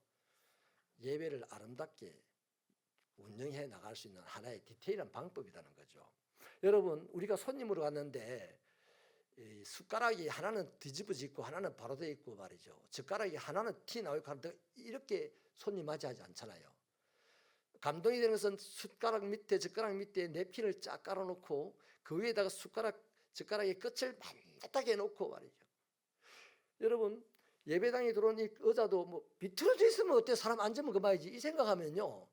예배를 아름답게 운영해 나갈 수 있는 하나의 디테일한 방법이라는 거죠. 여러분, 우리가 손님으로 갔는데 이 숟가락이 하나는 뒤집어지고 하나는 바로 돼 있고 말이죠. 젓가락이 하나는 티 나오고 이렇게 손님 맞이하지 않잖아요. 감동이 되는 것은 숟가락 밑에 젓가락 밑에 냅킨을 쫙 깔아놓고 그 위에다가 젓가락의 끝을 반듯하게 해놓고 말이죠. 여러분, 예배당에 들어온 이 의자도 뭐 비틀어져 있으면 어때? 사람 앉으면 그만이지 이 생각하면요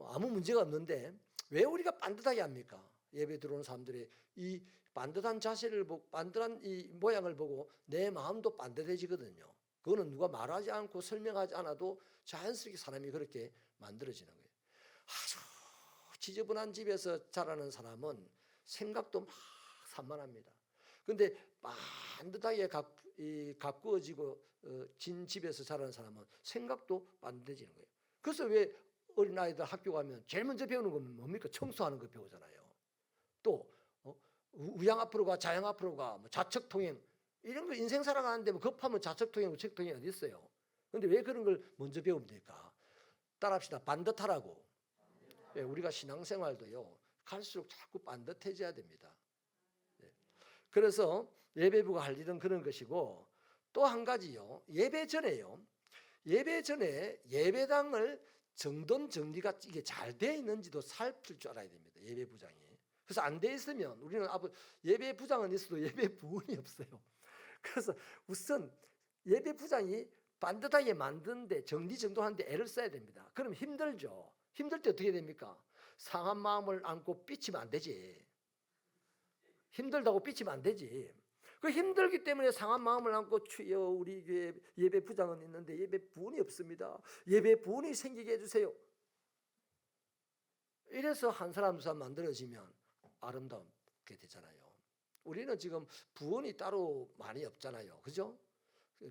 아무 문제가 없는데 왜 우리가 반듯하게 합니까? 예배 들어오는 사람들이 이 반듯한 자세를 보고 반듯한 이 모양을 보고 내 마음도 반듯해지거든요. 그거는 누가 말하지 않고 설명하지 않아도 자연스럽게 사람이 그렇게 만들어지는 거예요. 아주 지저분한 집에서 자라는 사람은 생각도 막 산만합니다. 근데 반듯하게 가꾸어지고 진 집에서 자라는 사람은 생각도 반듯해지는 거예요. 그래서 왜 어린아이들 학교 가면 제일 먼저 배우는 건 뭡니까? 청소하는 거 배우잖아요. 또 우양 앞으로 가 좌양 앞으로 가 뭐 좌측통행 이런 거 인생 살아가는데 뭐 급하면 좌측통행 우측통행 어디 있어요? 근데 왜 그런 걸 먼저 배웁니까? 따라합시다. 반듯하라고. 예, 우리가 신앙생활도요 갈수록 자꾸 반듯해져야 됩니다. 예. 그래서 예배부가 할 일은 그런 것이고 또 한 가지요. 예배 전에 예배당을 정돈 정리가 이게 잘 돼 있는지도 살필 줄 알아야 됩니다. 예배부장이. 그래서 안 돼 있으면 우리는 예배부장은 있어도 예배부원이 없어요. 그래서 우선 예배부장이 반듯하게 만드는데 정리정돈하는데 애를 써야 됩니다. 그럼 힘들죠. 힘들 때 어떻게 됩니까? 상한 마음을 안고 삐치면 안 되지. 힘들다고 삐치면 안 되지. 그 힘들기 때문에 상한 마음을 안고 주여 우리 교회 예배부장은 있는데 예배부원이 없습니다. 예배부원이 생기게 해주세요. 이래서 한 사람 두 사람 만들어지면 아름답게 되잖아요. 우리는 지금 부원이 따로 많이 없잖아요. 그죠?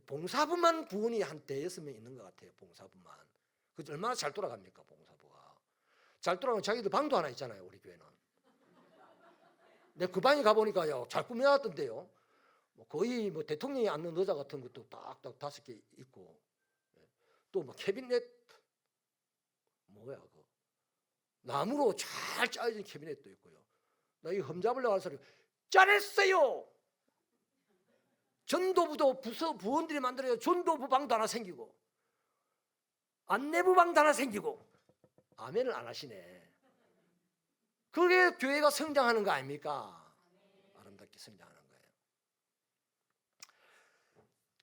봉사부만 부원이 한 5명 있는 것 같아요. 봉사부만. 그 얼마나 잘 돌아갑니까? 봉사부가. 잘 돌아가면 자기들 방도 하나 있잖아요. 우리 교회는. 내 그 방에 가보니까요. 잘 꾸며놨던데요. 뭐 거의 뭐 대통령이 앉는 의자 같은 것도 딱딱 5개 있고 또 뭐 캐비넷 뭐야 그 나무로 잘 짜여진 캐비넷도 있고요. 나 이 흠잡으려고 하는 사람이 잘했어요. 전도부도 부원들이 만들어야 전도부 방도 하나 생기고 안내부 방도 하나 생기고 아멘을 안 하시네. 그게 교회가 성장하는 거 아닙니까? 아름답게 성장하는 거예요.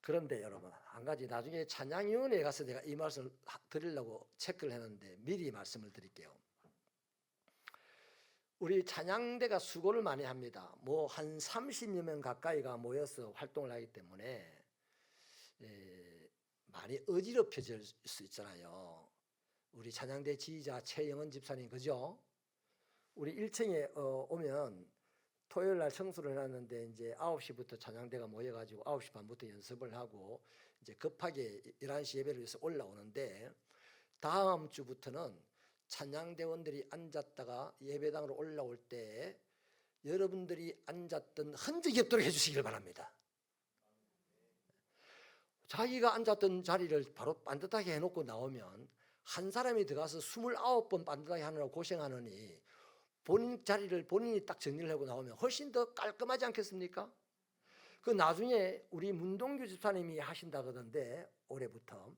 그런데 여러분 한 가지 나중에 찬양위원회에 가서 내가 이 말씀을 드리려고 체크를 했는데 미리 말씀을 드릴게요. 우리 찬양대가 수고를 많이 합니다. 뭐 한 30여 명 가까이가 모여서 활동을 하기 때문에 많이 어지럽혀질 수 있잖아요. 우리 찬양대 지휘자 최영은 집사님 그죠? 우리 1층에 오면 토요일 날 청소를 해놨는데 이제 9시부터 찬양대가 모여가지고 9시 반부터 연습을 하고 이제 급하게 11시 예배를 위해서 올라오는데 다음 주부터는 찬양대원들이 앉았다가 예배당으로 올라올 때 여러분들이 앉았던 흔적이 없도록 해주시길 바랍니다. 자기가 앉았던 자리를 바로 반듯하게 해놓고 나오면 한 사람이 들어가서 29번 반듯하게 하느라고 고생하느니 본인 자리를 본인이 딱 정리를 하고 나오면 훨씬 더 깔끔하지 않겠습니까? 그 나중에 우리 문동규 집사님이 하신다 그러던데 올해부터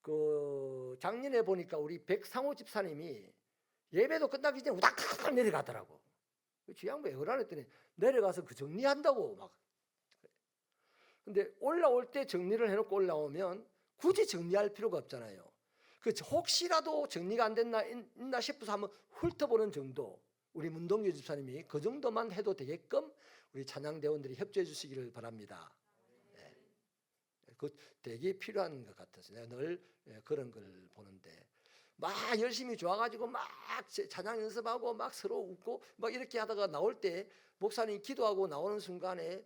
그 작년에 보니까 우리 백상호 집사님이 예배도 끝나기 전에 우닥닥 내려가더라고. 그 양반 왜 그러나 했더니 내려가서 그 정리한다고 막. 근데 올라올 때 정리를 해놓고 올라오면 굳이 정리할 필요가 없잖아요. 그 혹시라도 정리가 안 됐나 있나 싶어서 한번 훑어보는 정도. 우리 문동규 집사님이 그 정도만 해도 되게끔 우리 찬양대원들이 협조해 주시기를 바랍니다. 네. 그 되게 필요한 것 같아서 내가 늘 그런 걸 보는데 막 열심히 좋아가지고 막 찬양 연습하고 막 서로 웃고 막 이렇게 하다가 나올 때 목사님 기도하고 나오는 순간에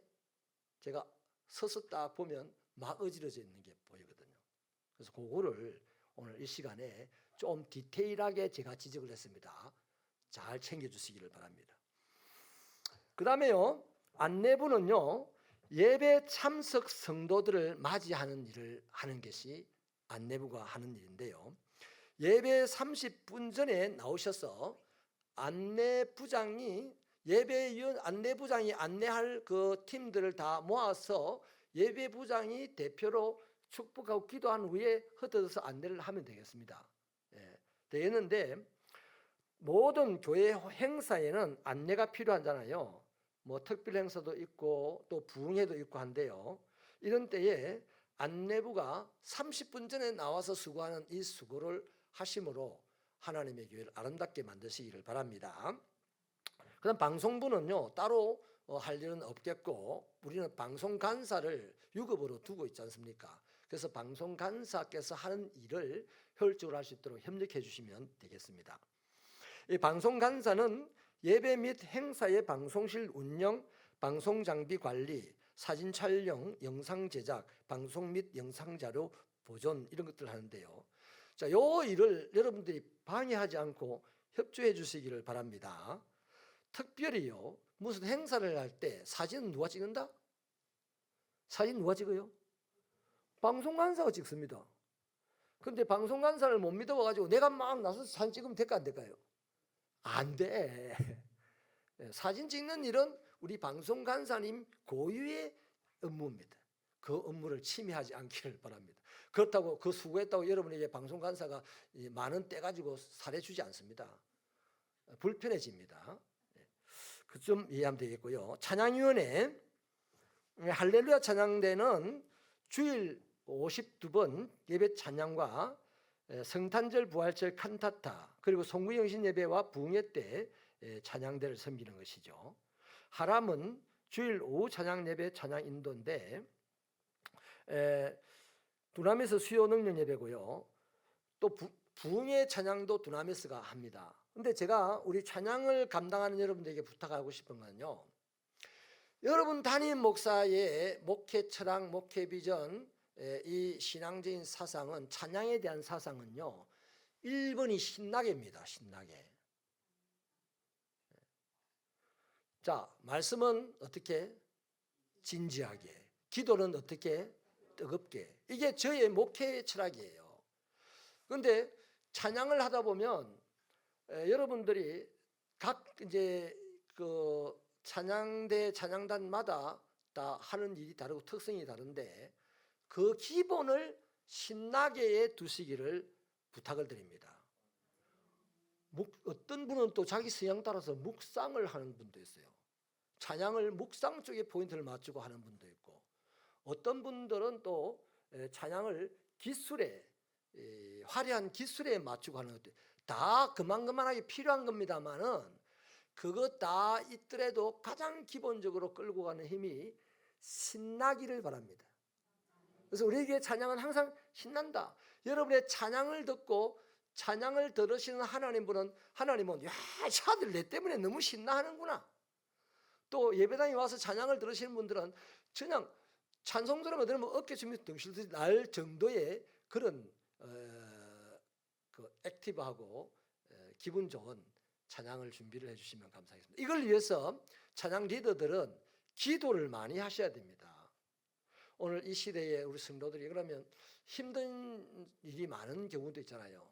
제가 서서 딱 보면 막 어지러져 있는 게 보이거든요. 그래서 그거를 오늘 이 시간에 좀 디테일하게 제가 지적을 했습니다. 잘 챙겨주시기를 바랍니다. 그 다음에요, 안내부는요, 예배 참석 성도들을 맞이하는 일을 하는 것이 안내부가 하는 일인데요, 예배 30분 전에 나오셔서 안내부장이 안내부장이 안내할 그 팀들을 다 모아서 예배부장이 대표로 축복하고 기도한 후에 흩어져서 안내를 하면 되겠습니다. 되겠는데 모든 교회 행사에는 안내가 필요하잖아요. 뭐 특별 행사도 있고 또 부흥회도 있고 한데요, 이런 때에 안내부가 30분 전에 나와서 수고하는 이 수고를 하심으로 하나님의 교회를 아름답게 만드시기를 바랍니다. 그다음 방송부는요, 따로 할 일은 없겠고 우리는 방송간사를 유급으로 두고 있지 않습니까? 그래서 방송간사께서 하는 일을 효율적으로 할 수 있도록 협력해 주시면 되겠습니다. 이 방송간사는 예배 및 행사의 방송실 운영, 방송장비 관리, 사진 촬영, 영상 제작, 방송 및 영상 자료 보존 이런 것들을 하는데요, 자, 요 일을 여러분들이 방해하지 않고 협조해 주시기를 바랍니다. 특별히요, 무슨 행사를 할 때 사진은 누가 찍는다? 사진 누가 찍어요? 방송간사가 찍습니다. 그런데 방송간사를 못 믿어가지고 내가 막 나서서 사진 찍으면 될까 안 될까요? 안 돼. 사진 찍는 일은 우리 방송간사님 고유의 업무입니다. 그 업무를 침해하지 않기를 바랍니다. 그렇다고 그 수고했다고 여러분에게 방송간사가 만원 떼가지고 살해주지 않습니다. 불편해집니다. 그 좀 이해하면 되겠고요. 찬양위원회, 할렐루야 찬양대는 주일 52번 예배 찬양과 성탄절 부활절 칸타타 그리고 송구영신 예배와 부흥회 때 찬양대를 섬기는 것이죠. 하람은 주일 오후 찬양 예배 찬양 인도인데 두나메스 수요 능력 예배고요. 또 부흥회 찬양도 두나메스가 합니다. 근데 제가 우리 찬양을 감당하는 여러분들에게 부탁하고 싶은 건요, 여러분 담임 목사의 목회 철학, 목회 비전, 이 신앙적인 사상은, 찬양에 대한 사상은요, 1번이 신나게입니다. 신나게. 자, 말씀은 어떻게? 진지하게. 기도는 어떻게? 뜨겁게. 이게 저의 목회 철학이에요. 그런데 찬양을 하다 보면 여러분들이 각 이제 그 찬양대 찬양단마다 다 하는 일이 다르고 특성이 다른데 그 기본을 신나게 두시기를 부탁을 드립니다. 어떤 분은 또 자기 성향 따라서 묵상을 하는 분도 있어요. 찬양을 묵상 쪽에 포인트를 맞추고 하는 분도 있고, 어떤 분들은 또 찬양을 기술에, 화려한 기술에 맞추고 하는 것도 다 그만하게 필요한 겁니다만은, 그것 다 있더라도 가장 기본적으로 끌고 가는 힘이 신나기를 바랍니다. 그래서 우리에게 찬양은 항상 신난다. 여러분의 찬양을 듣고 찬양을 들으시는 하나님은 야, 이 아들 내 때문에 너무 신나하는구나. 또 예배당에 와서 찬양을 들으시는 분들은 그냥 찬송 들으면 어깨춤이 덩실덩실 날 정도의 그런 그 액티브하고 기분 좋은 찬양을 준비를 해주시면 감사하겠습니다. 이걸 위해서 찬양 리더들은 기도를 많이 하셔야 됩니다. 오늘 이 시대에 우리 성도들이 그러면 힘든 일이 많은 경우도 있잖아요.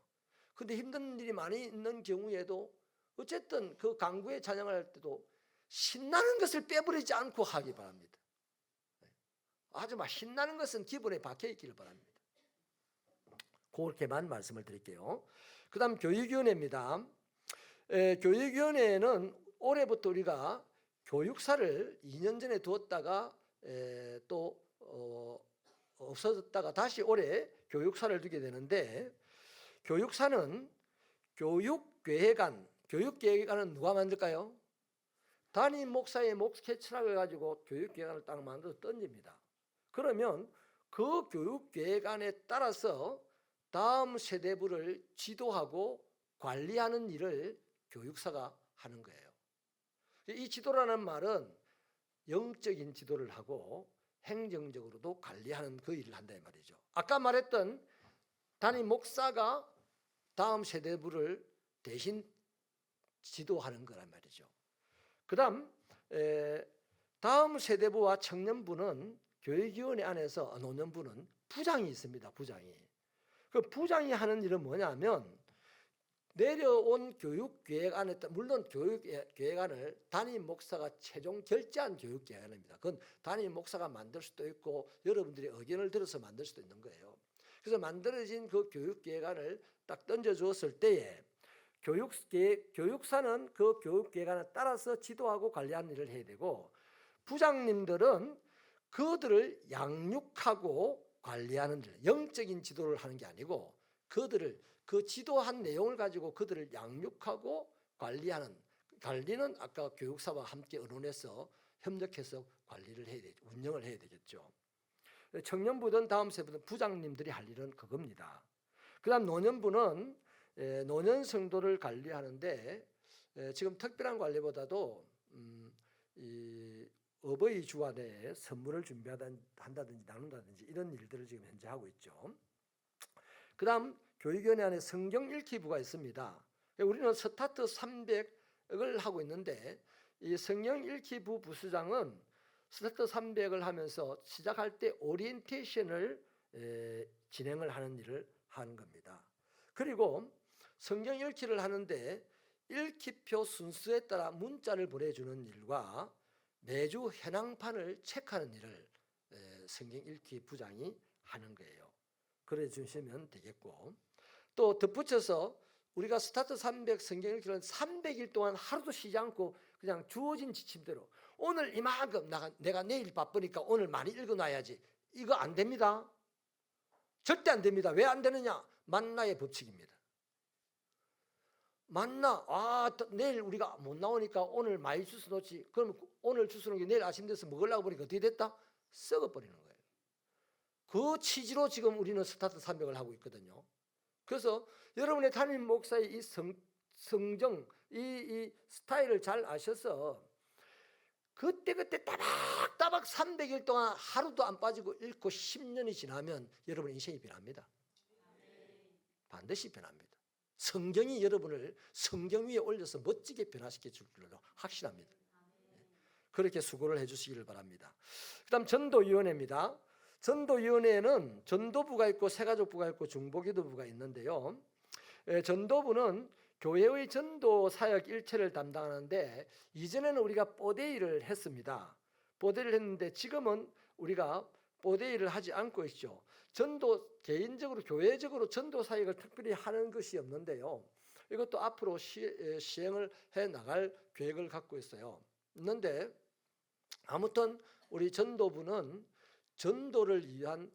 근데 힘든 일이 많이 있는 경우에도 어쨌든 그 강구에 찬양을 할 때도 신나는 것을 빼버리지 않고 하기 바랍니다. 아주 막 신나는 것은 기본에 박혀 있기를 바랍니다. 그렇게만 말씀을 드릴게요. 그 다음 교육위원회입니다. 교육위원회는 올해부터 우리가 교육사를 2년 전에 두었다가 또 없어졌다가 다시 올해 교육사를 두게 되는데, 교육사는 교육계획안은 누가 만들까요? 담임 목사의 목회 철학을 가지고 교육계획안을 딱 만들어서 던집니다. 그러면 그 교육 계획안에 따라서 다음 세대부를 지도하고 관리하는 일을 교육사가 하는 거예요. 이 지도라는 말은 영적인 지도를 하고 행정적으로도 관리하는 그 일을 한다 이 말이죠. 아까 말했던 담임 목사가 다음 세대부를 대신 지도하는 거란 말이죠. 그다음 다음 세대부와 청년부는 교육위원회 안에서 노년부는 부장이 있습니다. 부장이. 그 부장이 하는 일은 뭐냐면 내려온 교육 계획안에 물론 교육 계획안을 담임 목사가 최종 결재한 교육 계획안입니다. 그건 담임 목사가 만들 수도 있고 여러분들이 의견을 들어서 만들 수도 있는 거예요. 그래서 만들어진 그 교육 계획안을 딱 던져 주었을 때에 교육사는 그 교육 계획안에 따라서 지도하고 관리하는 일을 해야 되고 부장님들은 그들을 양육하고 관리하는 일, 영적인 지도를 하는 게 아니고 그들을 그 지도한 내용을 가지고 그들을 양육하고 관리는 아까 교육사와 함께 의논해서 협력해서 관리를 해야 되죠. 운영을 해야 되겠죠. 청년부든 다음 세부든 부장님들이 할 일은 그겁니다. 그다음 노년부는 노년 성도를 관리하는데 지금 특별한 관리보다도 이 어버이 주안에 선물을 준비한다든지 나눈다든지 이런 일들을 지금 현재 하고 있죠. 그다음 교육위원회 안에 성경 읽기부가 있습니다. 우리는 스타트 300을 하고 있는데 이 성경 읽기부 부수장은 스타트 300을 하면서 시작할 때 오리엔테이션을 진행을 하는 일을 하는 겁니다. 그리고 성경 읽기를 하는데 읽기표 순서에 따라 문자를 보내주는 일과 매주 현황판을 체크하는 일을 성경 읽기 부장이 하는 거예요. 그래 주시면 되겠고 또 덧붙여서 우리가 스타트 300 성경 읽기는 300일 동안 하루도 쉬지 않고 그냥 주어진 지침대로 오늘 이만큼 내가 내일 바쁘니까 오늘 많이 읽어놔야지 이거 안 됩니다. 절대 안 됩니다. 왜 안 되느냐? 만나의 법칙입니다. 내일 우리가 못 나오니까 오늘 많이 주워 놓지. 그럼 오늘 주워 놓은 게 내일 아침 돼서 먹으려고 보니까 어떻게 됐다? 썩어버리는 거예요. 그 취지로 지금 우리는 스타트 300을 하고 있거든요. 그래서 여러분의 담임 목사의 이 성정, 이 스타일을 잘 아셔서 그때 따박따박 300일 동안 하루도 안 빠지고 읽고 10년이 지나면 여러분 인생이 변합니다. 반드시 변합니다. 성경이 여러분을 성경 위에 올려서 멋지게 변화시켜 줄 줄로 확신합니다. 그렇게 수고를 해주시기를 바랍니다. 그 다음 전도위원회입니다. 전도위원회에는 전도부가 있고 새가족부가 있고 중보기도부가 있는데요. 전도부는 교회의 전도 사역 일체를 담당하는데 이전에는 우리가 뽀데이를 했습니다. 뽀데이를 했는데 지금은 우리가 뽀데이를 하지 않고 있죠. 전도 개인적으로 교회적으로 전도 사역을 특별히 하는 것이 없는데요. 이것도 앞으로 시행을 해 나갈 계획을 갖고 있어요. 있는데 아무튼 우리 전도부는 전도를 위한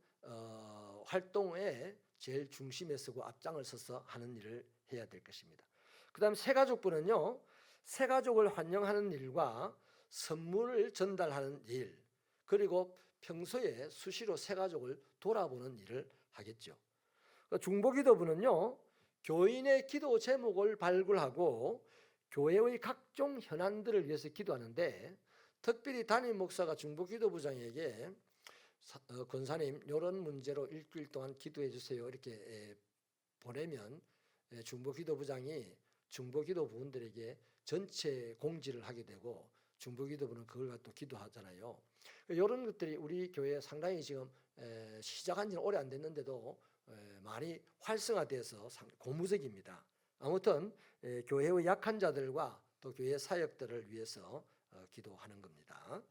활동에 제일 중심에 서고 앞장을 서서 하는 일을 해야 될 것입니다. 그 다음 새가족부는요. 새가족을 환영하는 일과 선물을 전달하는 일 그리고 평소에 수시로 새가족을 돌아보는 일을 하겠죠. 중보기도부는요. 교인의 기도 제목을 발굴하고 교회의 각종 현안들을 위해서 기도하는데 특별히 담임 목사가 중보기도부장에게 권사님 이런 문제로 일주일 동안 기도해 주세요 이렇게 보내면 중보기도부장이 중보기도부원들에게 전체 공지를 하게 되고 중보기도부는 그걸 갖고 기도하잖아요. 이런 것들이 우리 교회에 상당히 지금 시작한 지는 오래 안 됐는데도 많이 활성화돼서 고무적입니다. 아무튼 교회의 약한 자들과 또 교회 사역들을 위해서 기도하는 겁니다.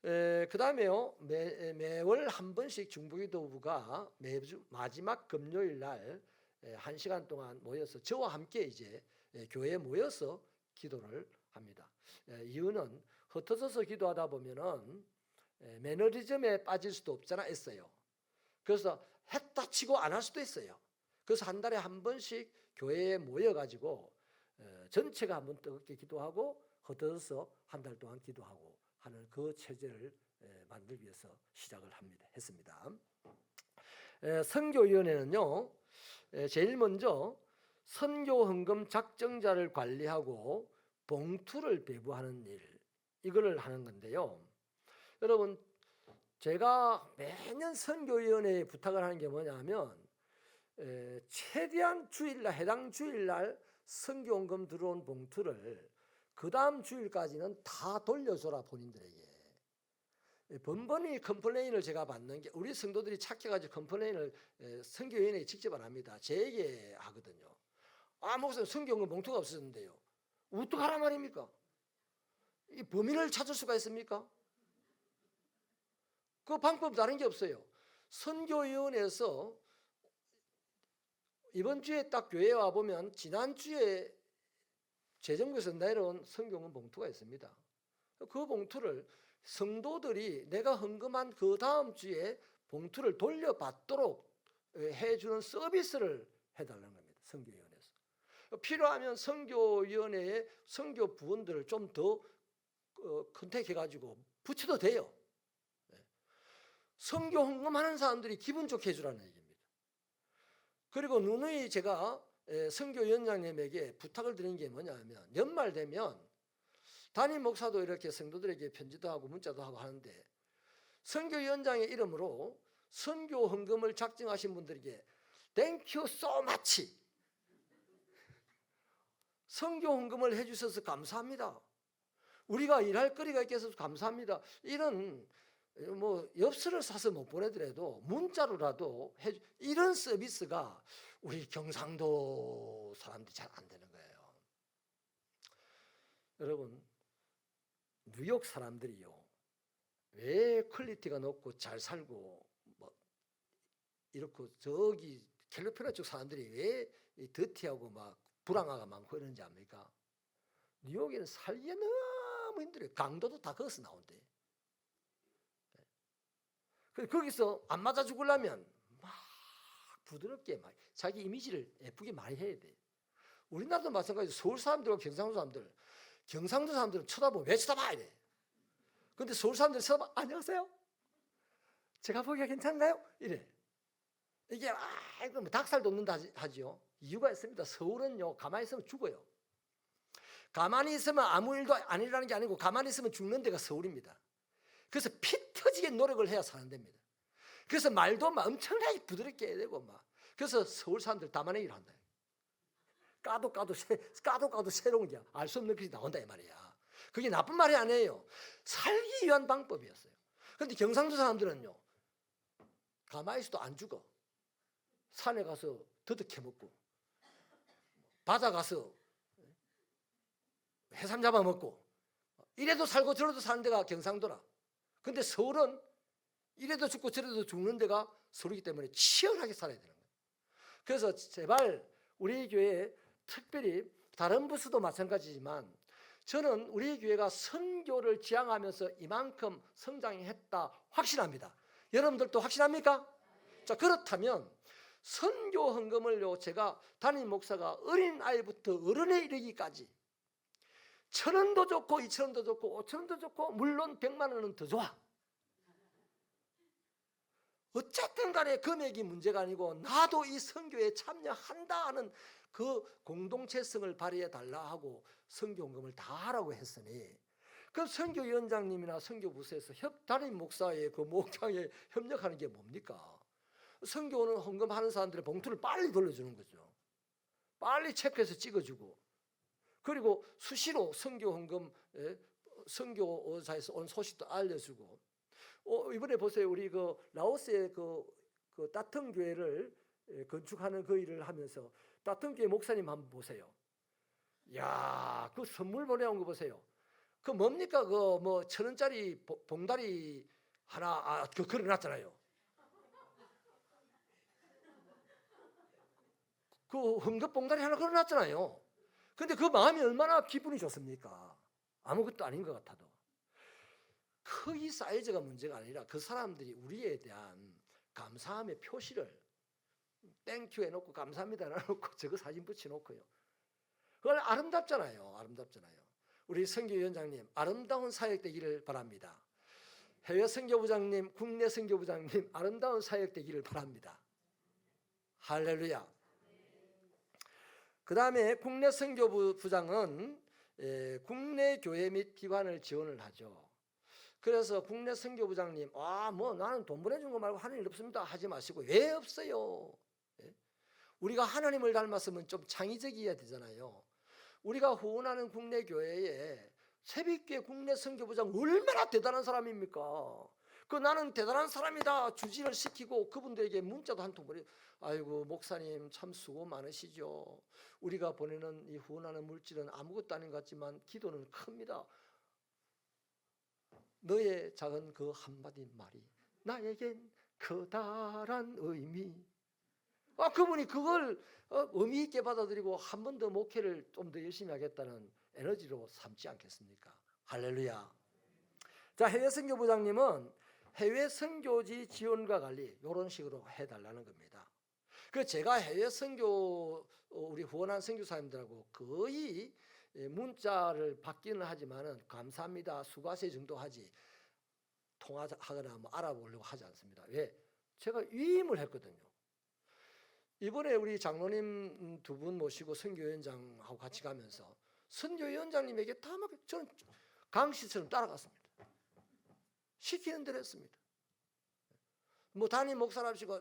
그 다음에요. 매월 한 번씩 중보기도부가 매주 마지막 금요일 날 1시간 동안 모여서 저와 함께 이제 교회에 모여서 기도를 합니다. 이유는 흩어져서 기도하다 보면은 매너리즘에 빠질 수도 없잖아 했어요. 그래서 했다 치고 안 할 수도 있어요. 그래서 한 달에 한 번씩 교회에 모여가지고 전체가 한번 뜨겁게 기도하고 흩어져서 한 달 동안 기도하고 하는 그 체제를 만들기 위해서 시작을 했습니다. 선교위원회는요, 제일 먼저 선교 헌금 작정자를 관리하고 봉투를 배부하는 일, 이거를 하는 건데요. 여러분, 제가 매년 선교위원회에 부탁을 하는 게 뭐냐면 최대한 주일날, 해당 주일날 선교 헌금 들어온 봉투를 그 다음 주일까지는 다 돌려줘라, 본인들에게. 번번이 컴플레인을 제가 받는 게, 우리 성도들이 착해가지고 컴플레인을 선교위원회에 직접 안 합니다. 제게 하거든요. 목사님, 선교 헌금 봉투가 없었는데요. 어떡하란 말입니까? 이 범인을 찾을 수가 있습니까? 그 방법 다른 게 없어요. 선교위원회에서 이번 주에 딱 교회에 와 보면 지난주에 재정부에서 내려온 선교헌금 봉투가 있습니다. 그 봉투를 성도들이 내가 헌금한 그 다음 주에 봉투를 돌려받도록 해주는 서비스를 해달라는 겁니다. 선교위원회에서. 필요하면 선교위원회의 선교 부원들을 좀 더 컨택해가지고 붙여도 돼요. 선교 헌금하는 사람들이 기분 좋게 해주라는 얘기입니다. 그리고 누누이 제가 선교위원장님에게 부탁을 드린 게 뭐냐면, 연말 되면 담임 목사도 이렇게 성도들에게 편지도 하고 문자도 하고 하는데, 선교위원장의 이름으로 선교 헌금을 작정하신 분들에게 Thank you so much, 선교 헌금을 해주셔서 감사합니다, 우리가 일할 거리가 있게 해서 감사합니다, 이런 엽서를 사서 못 보내더라도 문자로라도 이런 서비스가 우리 경상도 사람들이 잘 안 되는 거예요. 여러분, 뉴욕 사람들이요, 왜 퀄리티가 높고 잘 살고 이렇고 저기 캘리포니아 쪽 사람들이 왜 더티하고 막 불황화가 많고 이런지 압니까? 뉴욕에는 살기 너무 힘들어요. 강도도 다 거기서 나온대. 거기서 안 맞아 죽으려면 막 부드럽게 막 자기 이미지를 예쁘게 많이 해야 돼. 우리나라도 마찬가지로 서울 사람들과 경상도 사람들은 쳐다보면 왜 쳐다봐 이래. 근데 서울 사람들은 쳐다봐, 안녕하세요, 제가 보기가 괜찮나요? 이래. 이게 뭐 닭살 돋는다 하죠. 이유가 있습니다. 서울은요, 가만히 있으면 죽어요. 가만히 있으면 아무 일도 아니라는 게 아니고, 가만히 있으면 죽는 데가 서울입니다. 그래서 피 터지게 노력을 해야 사는 데입니다. 그래서 말도 막 엄청나게 부드럽게 해야 되고 막. 그래서 서울 사람들 다만의 일을 한다. 까도 새로운 게 알 수 없는 것이 나온다 이 말이야. 그게 나쁜 말이 아니에요. 살기 위한 방법이었어요. 그런데 경상도 사람들은요, 가만히 있어도 안 죽어. 산에 가서 더덕해 먹고, 바다 가서 해삼 잡아 먹고, 이래도 살고 저래도 사는 데가 경상도라. 근데 서울은 이래도 죽고 저래도 죽는 데가 서울이기 때문에 치열하게 살아야 되는 거예요. 그래서 제발 우리 교회에, 특별히 다른 부서도 마찬가지지만, 저는 우리 교회가 선교를 지향하면서 이만큼 성장했다 확신합니다. 여러분들도 확신합니까? 자, 그렇다면 선교 헌금을요, 제가 담임 목사가 어린 아이부터 어른에 이르기까지 1,000원도 좋고 2,000원도 좋고 5,000원도 좋고, 물론 100만 원은 더 좋아. 어쨌든 간에 금액이 문제가 아니고, 나도 이 선교에 참여한다 하는 그 공동체성을 발휘해 달라 하고 선교헌금을 다 하라고 했으니, 그 선교위원장님이나 선교부서에서 담임 목사의 그 목장에 협력하는 게 뭡니까? 선교는 헌금하는 사람들의 봉투를 빨리 돌려주는 거죠. 빨리 체크해서 찍어주고, 그리고 수시로 선교 헌금, 선교사에서 온 소식도 알려주고. 이번에 보세요, 우리 그 라오스의 그 따튼 교회를 건축하는 그 일을 하면서 따튼 교회 목사님 한번 보세요. 야, 그 선물 보내온 거 보세요. 그 뭡니까? 그 뭐 1,000원짜리 봉다리 하나 그 걸어놨잖아요. 그 헌금 봉다리 하나 걸어놨잖아요. 근데 그 마음이 얼마나 기분이 좋습니까? 아무것도 아닌 것 같아도. 크기 사이즈가 문제가 아니라 그 사람들이 우리에 대한 감사함의 표시를 땡큐 해놓고 감사합니다 해놓고 저거 사진 붙여놓고요. 그걸 아름답잖아요. 우리 선교위원장님, 아름다운 사역 되기를 바랍니다. 해외 선교부장님, 국내 선교부장님 아름다운 사역 되기를 바랍니다. 할렐루야. 그 다음에 국내 선교부장은 국내 교회 및 기관을 지원을 하죠. 그래서 국내 선교부장님, 뭐 나는 돈 보내준 거 말고 하는 일 없습니다 하지 마시고. 왜 없어요? 우리가 하나님을 닮았으면 좀 창의적이어야 되잖아요. 우리가 후원하는 국내 교회에 새벽교회 국내 선교부장 얼마나 대단한 사람입니까? 나는 대단한 사람이다 주지를 시키고 그분들에게 문자도 한 통 보내. 아이고 목사님 참 수고 많으시죠. 우리가 보내는 이 후원하는 물질은 아무것도 아닌 것 같지만 기도는 큽니다. 너의 작은 그 한마디 말이 나에겐 커다란 의미. 그분이 그걸 의미 있게 받아들이고 한 번 더 목회를 좀 더 열심히 하겠다는 에너지로 삼지 않겠습니까? 할렐루야. 자, 해외 선교부장님은 해외 선교지 지원과 관리 이런 식으로 해달라는 겁니다. 제가 해외 선교 우리 후원한 선교사님들하고 거의 문자를 받기는 하지만은 감사합니다, 수고하세요 정도 하지 통화하거나 뭐 알아보려고 하지 않습니다. 왜? 제가 위임을 했거든요. 이번에 우리 장로님 두 분 모시고 선교위원장하고 같이 가면서 선교위원장님에게 다 막 저는 강씨처럼 따라갔습니다. 시키는 대로 했습니다. 뭐 담임 목사랍시고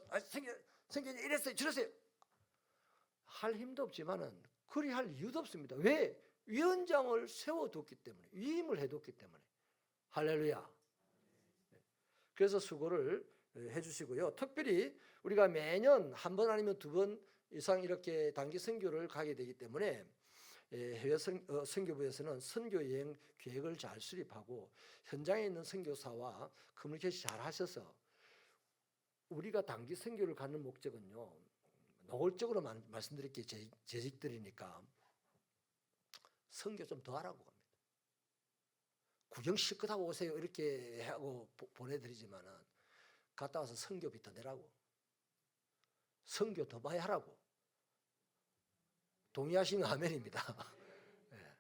선교님 이랬어요 저랬어요 할 힘도 없지만은 그리 할 이유도 없습니다. 왜? 위원장을 세워뒀기 때문에, 위임을 해뒀기 때문에. 할렐루야. 그래서 수고를 해주시고요. 특별히 우리가 매년 한 번 아니면 두 번 이상 이렇게 단기 선교를 가게 되기 때문에 해외 선교부에서는 선교 여행 계획을 잘 수립하고 현장에 있는 선교사와 커뮤니케이션 잘 하셔서, 우리가 단기 선교를 가는 목적은요, 노골적으로 말씀드릴게요. 재직들이니까 선교 좀 더 하라고 합니다. 구경 실컷 하고 오세요 이렇게 하고 보내드리지만은 갔다 와서 선교비 더 내라고, 선교 더 많이 하라고. 동의하시는 아멘입니다. 네,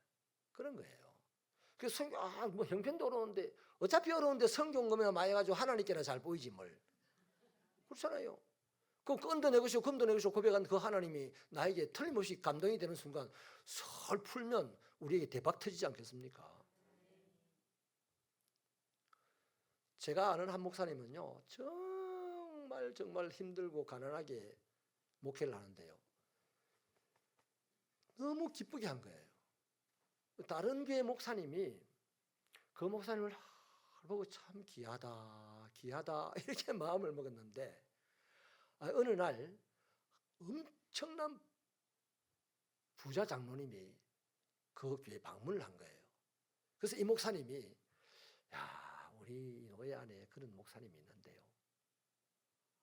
그런 거예요. 그래서 선교 뭐 형편도 어려운데 어차피 어려운데 선교 온 거면 많이 해가지고 하나님께나 잘 보이지 뭘. 그렇잖아요. 그 은도 내고시고 금도 내고시고 고백한 그 하나님이 나에게 틀림없이 감동이 되는 순간 설 풀면 우리에게 대박 터지지 않겠습니까? 제가 아는 한 목사님은요, 정말 힘들고 가난하게 목회를 하는데요, 너무 기쁘게 한 거예요. 다른 교회 목사님이 그 목사님을 보고 참 귀하다 이렇게 마음을 먹었는데, 어느 날 엄청난 부자 장로님이 그 교회 방문을 한 거예요. 그래서 이 목사님이, 야, 우리 교회 안에 그런 목사님이 있는데요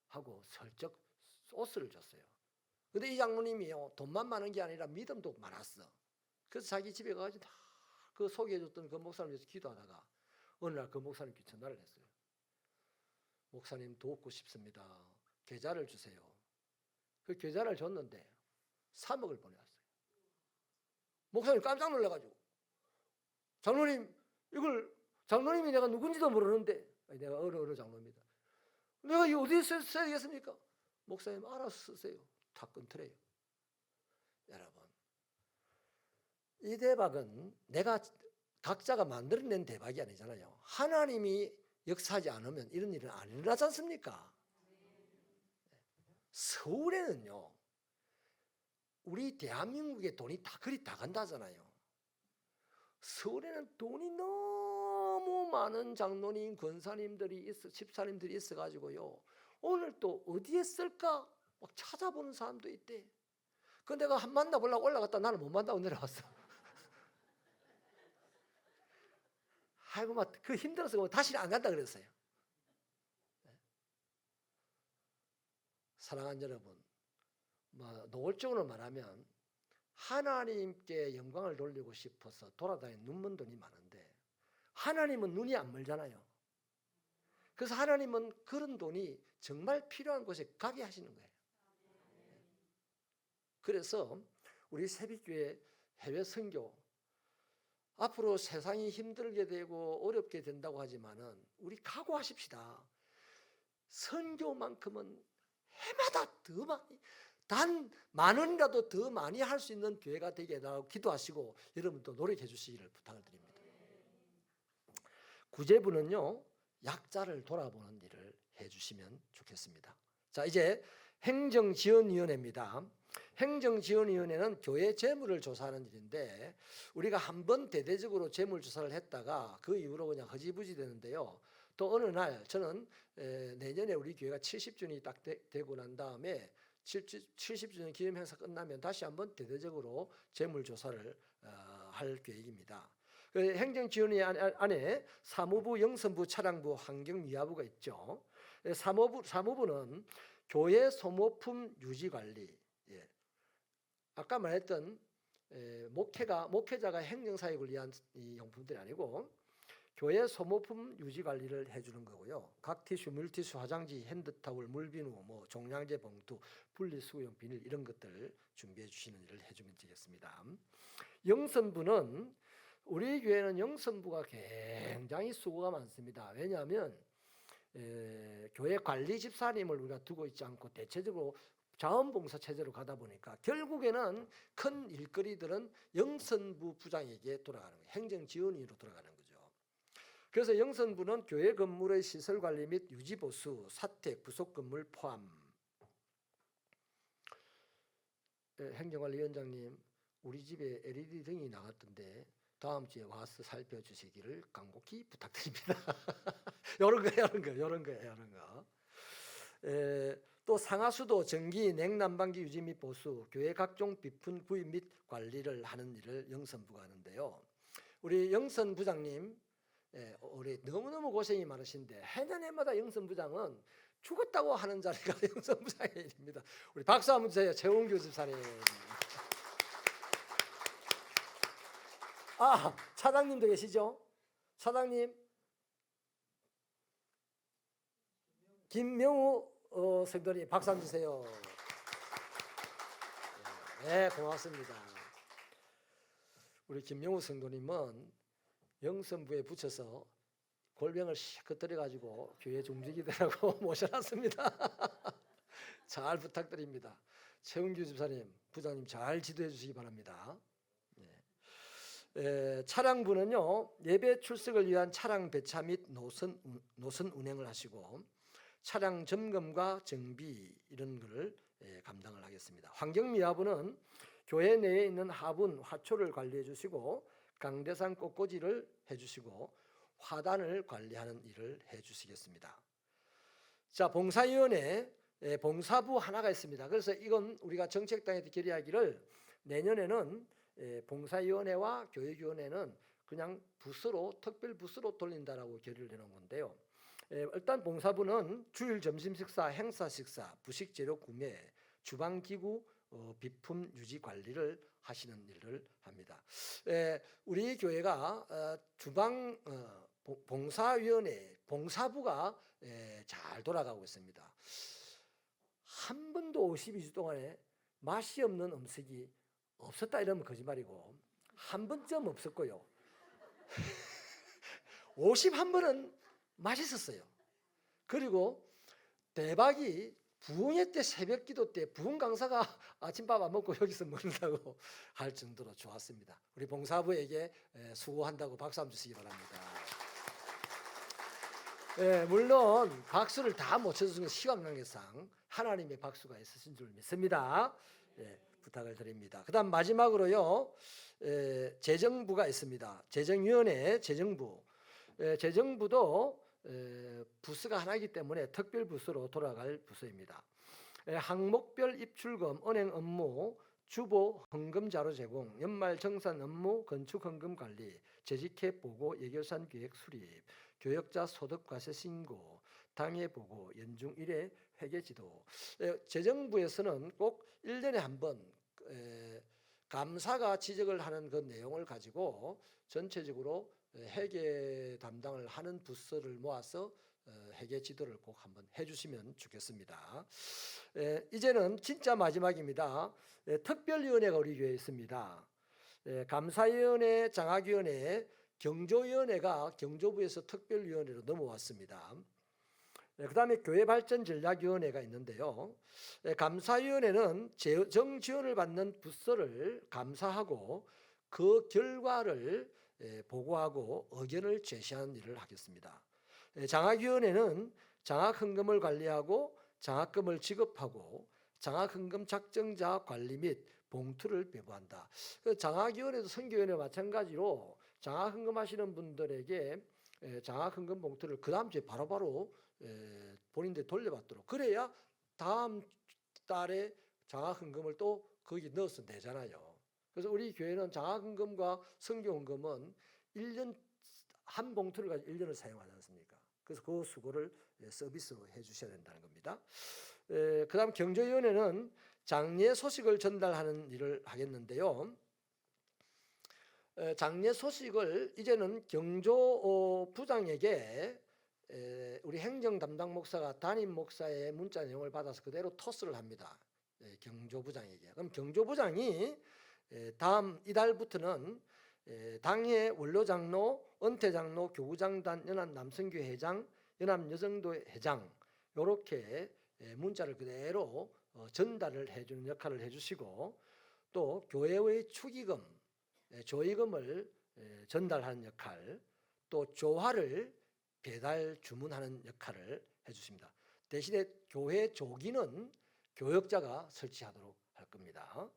하고 슬쩍 옷을 줬어요. 근데 이 장로님이요, 돈만 많은 게 아니라 믿음도 많았어. 그래서 자기 집에 가가지고 다 그 소개해줬던 그 목사님 위해서 기도하다가 어느 날 그 목사님께 전화를 했어요. 목사님 돕고 싶습니다. 계좌를 주세요. 그 계좌를 줬는데 3억을 보내왔어요. 목사님 깜짝 놀라가지고, 장로님 이걸, 장로님이 내가 누군지도 모르는데, 내가 어느 장로입니다. 내가 이거 어디에 써야 되겠습니까? 목사님 알아서 쓰세요. 다 끊더래요. 여러분, 이 대박은 내가 각자가 만들어낸 대박이 아니잖아요. 하나님이 역사하지 않으면 이런 일은 안 일어나지 않습니까? 서울에는요, 우리 대한민국의 돈이 다 그리 다 간다잖아요. 서울에는 돈이 너무 많은 장로님, 권사님들이 집사님들이 있어가지고요, 오늘 또 어디에 쓸까 막 찾아보는 사람도 있대. 그 내가 한 만나보려고 올라갔다 나는 못 만나고 내려왔어. 아이고 막 그 힘들어서 다시는 안 간다 그랬어요. 사랑하는 여러분, 노골적으로 말하면 하나님께 영광을 돌리고 싶어서 돌아다니는 눈먼 돈이 많은데, 하나님은 눈이 안 멀잖아요. 그래서 하나님은 그런 돈이 정말 필요한 곳에 가게 하시는 거예요. 그래서 우리 새벽교회 해외 선교, 앞으로 세상이 힘들게 되고 어렵게 된다고 하지만은 우리 각오하십시다. 선교만큼은 해마다 더 많이, 단 만 원이라도 더 많이 할 수 있는 교회가 되게 해달라고 기도하시고 여러분도 노력해 주시기를 부탁을 드립니다. 구제부는요, 약자를 돌아보는 일을 해주시면 좋겠습니다. 자, 이제 행정지원위원회입니다. 행정지원위원회는 교회 재물을 조사하는 일인데 우리가 한번 대대적으로 재물조사를 했다가 그 이후로 그냥 허지부지 되는데요. 또 어느 날 저는 내년에 우리 교회가 70주년이 딱 되고 난 다음에 70주년 기념 행사 끝나면 다시 한번 대대적으로 재물조사를 할 계획입니다. 행정지원위 안에 사무부, 영선부, 차량부, 환경미화부가 있죠. 사무부는 교회 소모품 유지관리, 아까 말했던 목회자가 행정사역을 위한 이 용품들이 아니고 교회 소모품 유지관리를 해주는 거고요. 각 티슈, 물티슈, 화장지, 핸드타월, 물비누, 종량제 봉투, 분리수거용 비닐 이런 것들 준비해 주시는 일을 해주면 되겠습니다. 영선부는 우리 교회는 영선부가 굉장히 수고가 많습니다. 왜냐하면 교회 관리 집사님을 우리가 두고 있지 않고 대체적으로 자원봉사 체제로 가다 보니까 결국에는 큰 일거리들은 영선부 부장에게 돌아가는 거예요. 행정지원위로 돌아가는 거죠. 그래서 영선부는 교회 건물의 시설관리 및 유지보수, 사택, 부속건물 포함. 행정관리위원장님, 우리 집에 LED 등이 나갔던데 다음 주에 와서 살펴주시기를 간곡히 부탁드립니다. 이런 거. 또 상하수도, 전기, 냉난방기 유지 및 보수, 교회 각종 비품 구입 및 관리를 하는 일을 영선부가 하는데요. 우리 영선부장님, 우리 너무너무 고생이 많으신데 해마다 영선부장은 죽었다고 하는 자리가 영선부장의 일입니다. 우리 박수 한번 주세요. 최원규 집사님. 차장님도 계시죠? 차장님 김명우 성도님 박수 한번 주세요. 네, 고맙습니다. 우리 김명우 성도님은 영선부에 붙여서 골병을 실컷 들여가지고 교회 좀 움직이더라고 모셔놨습니다. 잘 부탁드립니다. 최은규 집사님, 부장님 잘 지도해 주시기 바랍니다. 차량부는요, 예배 출석을 위한 차량 배차 및 노선 운행을 하시고 차량 점검과 정비 이런 것을 감당을 하겠습니다. 환경미화부는 교회 내에 있는 화분, 화초를 관리해 주시고 강대상 꽃꽂이를 해주시고 화단을 관리하는 일을 해주시겠습니다. 자, 봉사위원회, 봉사부 하나가 있습니다. 그래서 이건 우리가 정책당에서 결의하기를 내년에는 봉사위원회와 교육위원회는 그냥 부서로, 특별 부서로 돌린다라고 결의를 해놓은 건데요. 일단 봉사부는 주일 점심 식사, 행사 식사, 부식 재료 구매, 주방 기구, 비품 유지 관리를 하시는 일을 합니다. 우리 교회가 주방 봉사위원회, 봉사부가 잘 돌아가고 있습니다. 한 번도 52주 동안에 맛이 없는 음식이 없었다 이러면 거짓말이고 한 번쯤 없었고요. 51번은 맛있었어요. 그리고 대박이 부흥회 때 새벽기도 때 부흥 강사가 아침밥 안 먹고 여기서 먹는다고 할 정도로 좋았습니다. 우리 봉사부에게 수고한다고 박수 한번 주시기 바랍니다. 물론 박수를 다 못 쳐주는 시간관계상 하나님의 박수가 있으신 줄 믿습니다. 부탁을 드립니다. 그 다음 마지막으로요, 재정부가 있습니다. 재정위원회, 재정부. 재정부도 부서가 하나이기 때문에 특별 부서로 돌아갈 부서입니다. 항목별 입출금, 은행 업무, 주보 헌금 자료 제공, 연말 정산 업무, 건축 헌금 관리, 재직회 보고, 예결산 기획 수립, 교역자 소득 과세 신고, 당해 보고, 연중 1회 회계 지도. 재정부에서는 꼭 1년에 한 번 감사가 지적을 하는 그 내용을 가지고 전체적으로 회계 담당을 하는 부서를 모아서 회계 지도를 꼭 한번 해주시면 좋겠습니다. 이제는 진짜 마지막입니다. 특별위원회가 우리 교회에 있습니다. 감사위원회, 장학위원회, 경조위원회가 경조부에서 특별위원회로 넘어왔습니다. 그 다음에 교회발전전략위원회가 있는데요. 감사위원회는 재정 지원을 받는 부서를 감사하고 그 결과를 보고하고 의견을 제시하는 일을 하겠습니다. 장학위원회는 장학헌금을 관리하고 장학금을 지급하고 장학헌금 작정자 관리 및 봉투를 배부한다. 장학위원회도 선교위원회와 마찬가지로 장학헌금 하시는 분들에게 장학헌금 봉투를 그 다음 주에 바로바로 본인들 돌려받도록, 그래야 다음 달에 장학헌금을 또 거기 넣어서 내잖아요. 그래서 우리 교회는 장학헌금과 선교헌금은 1년 한 봉투를 가지고 1년을 사용하지 않습니까? 그래서 그 수고를 서비스로 해주셔야 된다는 겁니다. 그 다음 경조위원회는 장례 소식을 전달하는 일을 하겠는데요. 장례 소식을 이제는 경조부장에게 우리 행정 담당 목사가 담임 목사의 문자 내용을 받아서 그대로 토스를 합니다. 경조부장에게. 그럼 경조부장이 다음 이달부터는 당의 원로장로, 은퇴장로, 교구장단, 연합남성교회 회장, 연합여성도회 회장 이렇게 문자를 그대로 전달을 해주는 역할을 해주시고, 또 교회의 축의금, 조의금을 전달하는 역할, 또 조화를 배달 주문하는 역할을 해주십니다. 대신에 교회 조기는 교역자가 설치하도록 할 겁니다.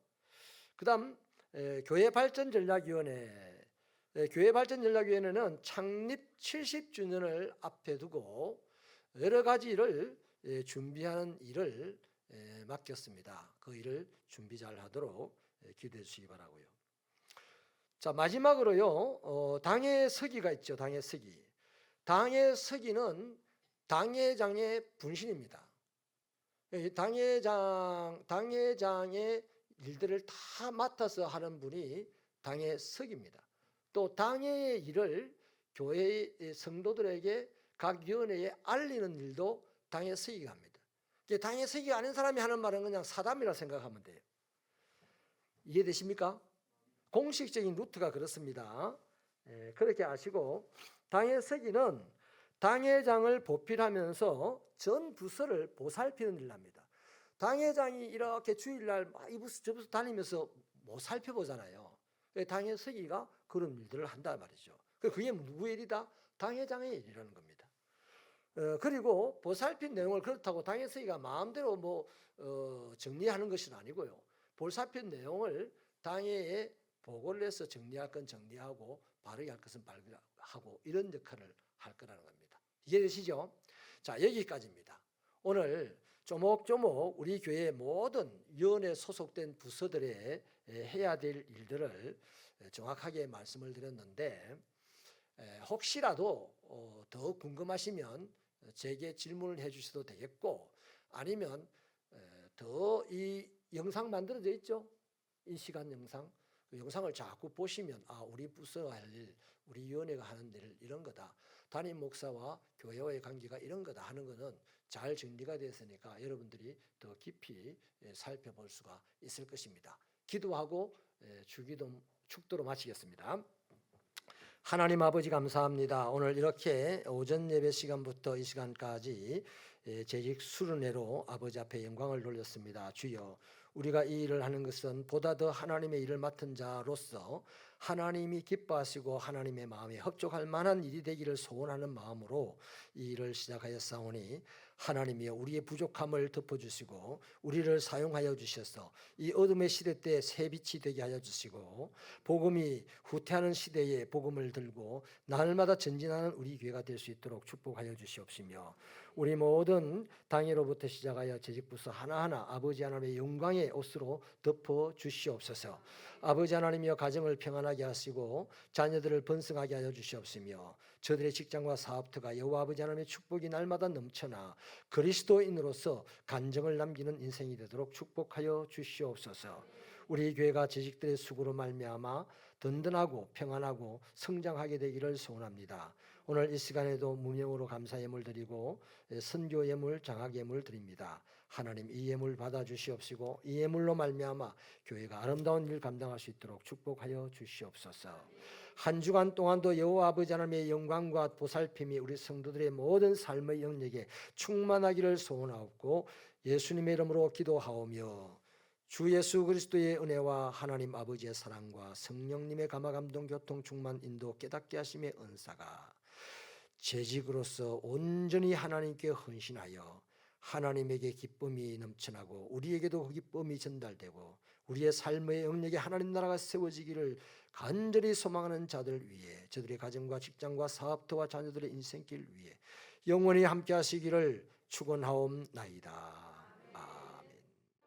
그 다음 교회발전전략위원회. 교회발전전략위원회는 창립 70주년을 앞에 두고 여러 가지 일을 준비하는 일을 맡겼습니다. 그 일을 준비 잘 하도록 기도해 주시기 바라고요. 자, 마지막으로요, 당의 서기가 있죠. 당의 서기. 당의 서기는 당회장의 분신입니다. 당회장의 일들을 다 맡아서 하는 분이 당의 서기입니다. 또 당회의 일을 교회의 성도들에게 각 위원회에 알리는 일도 당의 서기가 합니다. 당의 서기가 아닌 사람이 하는 말은 그냥 사담이라 생각하면 돼요. 이해되십니까? 공식적인 루트가 그렇습니다. 그렇게 아시고, 당의 서기는 당회장을 보필하면서 전 부서를 보살피는 일을 합니다. 당회장이 이렇게 주일날 막 이 부서 저 부서 다니면서 못 살펴보잖아요. 당의 서기가 그런 일들을 한단 말이죠. 그게 누구의 일이다? 당회장의 일이라는 겁니다. 그리고 보살핀 내용을 그렇다고 당의 서기가 마음대로 정리하는 것은 아니고요. 보살핀 내용을 당회에 보고를 해서 정리할 건 정리하고 바르게 할 것은 바르게 하고, 이런 역할을 할 거라는 겁니다. 이해되시죠? 자, 여기까지입니다. 오늘 조목조목 우리 교회의 모든 위원회에 소속된 부서들의 해야 될 일들을 정확하게 말씀을 드렸는데, 혹시라도 더 궁금하시면 제게 질문을 해 주셔도 되겠고, 아니면 더 이 영상 만들어져 있죠? 이 시간 영상. 그 영상을 자꾸 보시면 우리 부서가 할 일, 우리 위원회가 하는 일 이런 거다. 담임 목사와 교회와의 관계가 이런 거다 하는 거는 잘 정리가 됐으니까 여러분들이 더 깊이 살펴볼 수가 있을 것입니다. 기도하고 축도로 마치겠습니다. 하나님 아버지 감사합니다. 오늘 이렇게 오전 예배 시간부터 이 시간까지 재직 수련회로 아버지 앞에 영광을 돌렸습니다. 주여, 우리가 이 일을 하는 것은 보다 더 하나님의 일을 맡은 자로서 하나님이 기뻐하시고 하나님의 마음에 합족할 만한 일이 되기를 소원하는 마음으로 이 일을 시작하였사오니, 하나님이여 우리의 부족함을 덮어주시고 우리를 사용하여 주셔서 이 어둠의 시대 때 새빛이 되게 하여 주시고, 복음이 후퇴하는 시대에 복음을 들고 날마다 전진하는 우리 교회가 될 수 있도록 축복하여 주시옵시며, 우리 모든 당회로부터 시작하여 재직부서 하나하나 아버지 하나님의 영광의 옷으로 덮어 주시옵소서. 아버지 하나님이여 가정을 평안하게 하시고 자녀들을 번성하게 하여 주시옵시며, 저들의 직장과 사업터가 여호와 아버지 하나님의 축복이 날마다 넘쳐나 그리스도인으로서 간증을 남기는 인생이 되도록 축복하여 주시옵소서. 우리 교회가 재직들의 수고로 말미암아 든든하고 평안하고 성장하게 되기를 소원합니다. 오늘 이 시간에도 무명으로 감사 예물 드리고 선교 예물, 장학 예물 드립니다. 하나님 이 예물 받아 주시옵시고 이 예물로 말미암아 교회가 아름다운 일 감당할 수 있도록 축복하여 주시옵소서. 한 주간 동안도 여호와 아버지 하나님의 영광과 보살핌이 우리 성도들의 모든 삶의 영역에 충만하기를 소원하옵고 예수님의 이름으로 기도하오며 주 예수 그리스도의 은혜와 하나님 아버지의 사랑과 성령님의 감화 감동 교통 충만 인도 깨닫게 하심의 은사가 재직으로서 온전히 하나님께 헌신하여 하나님에게 기쁨이 넘쳐나고 우리에게도 그 기쁨이 전달되고 우리의 삶의 영역에 하나님 나라가 세워지기를 간절히 소망하는 자들 위해 저들의 가정과 직장과 사업터와 자녀들의 인생길 위해 영원히 함께 하시기를 축원하옵나이다.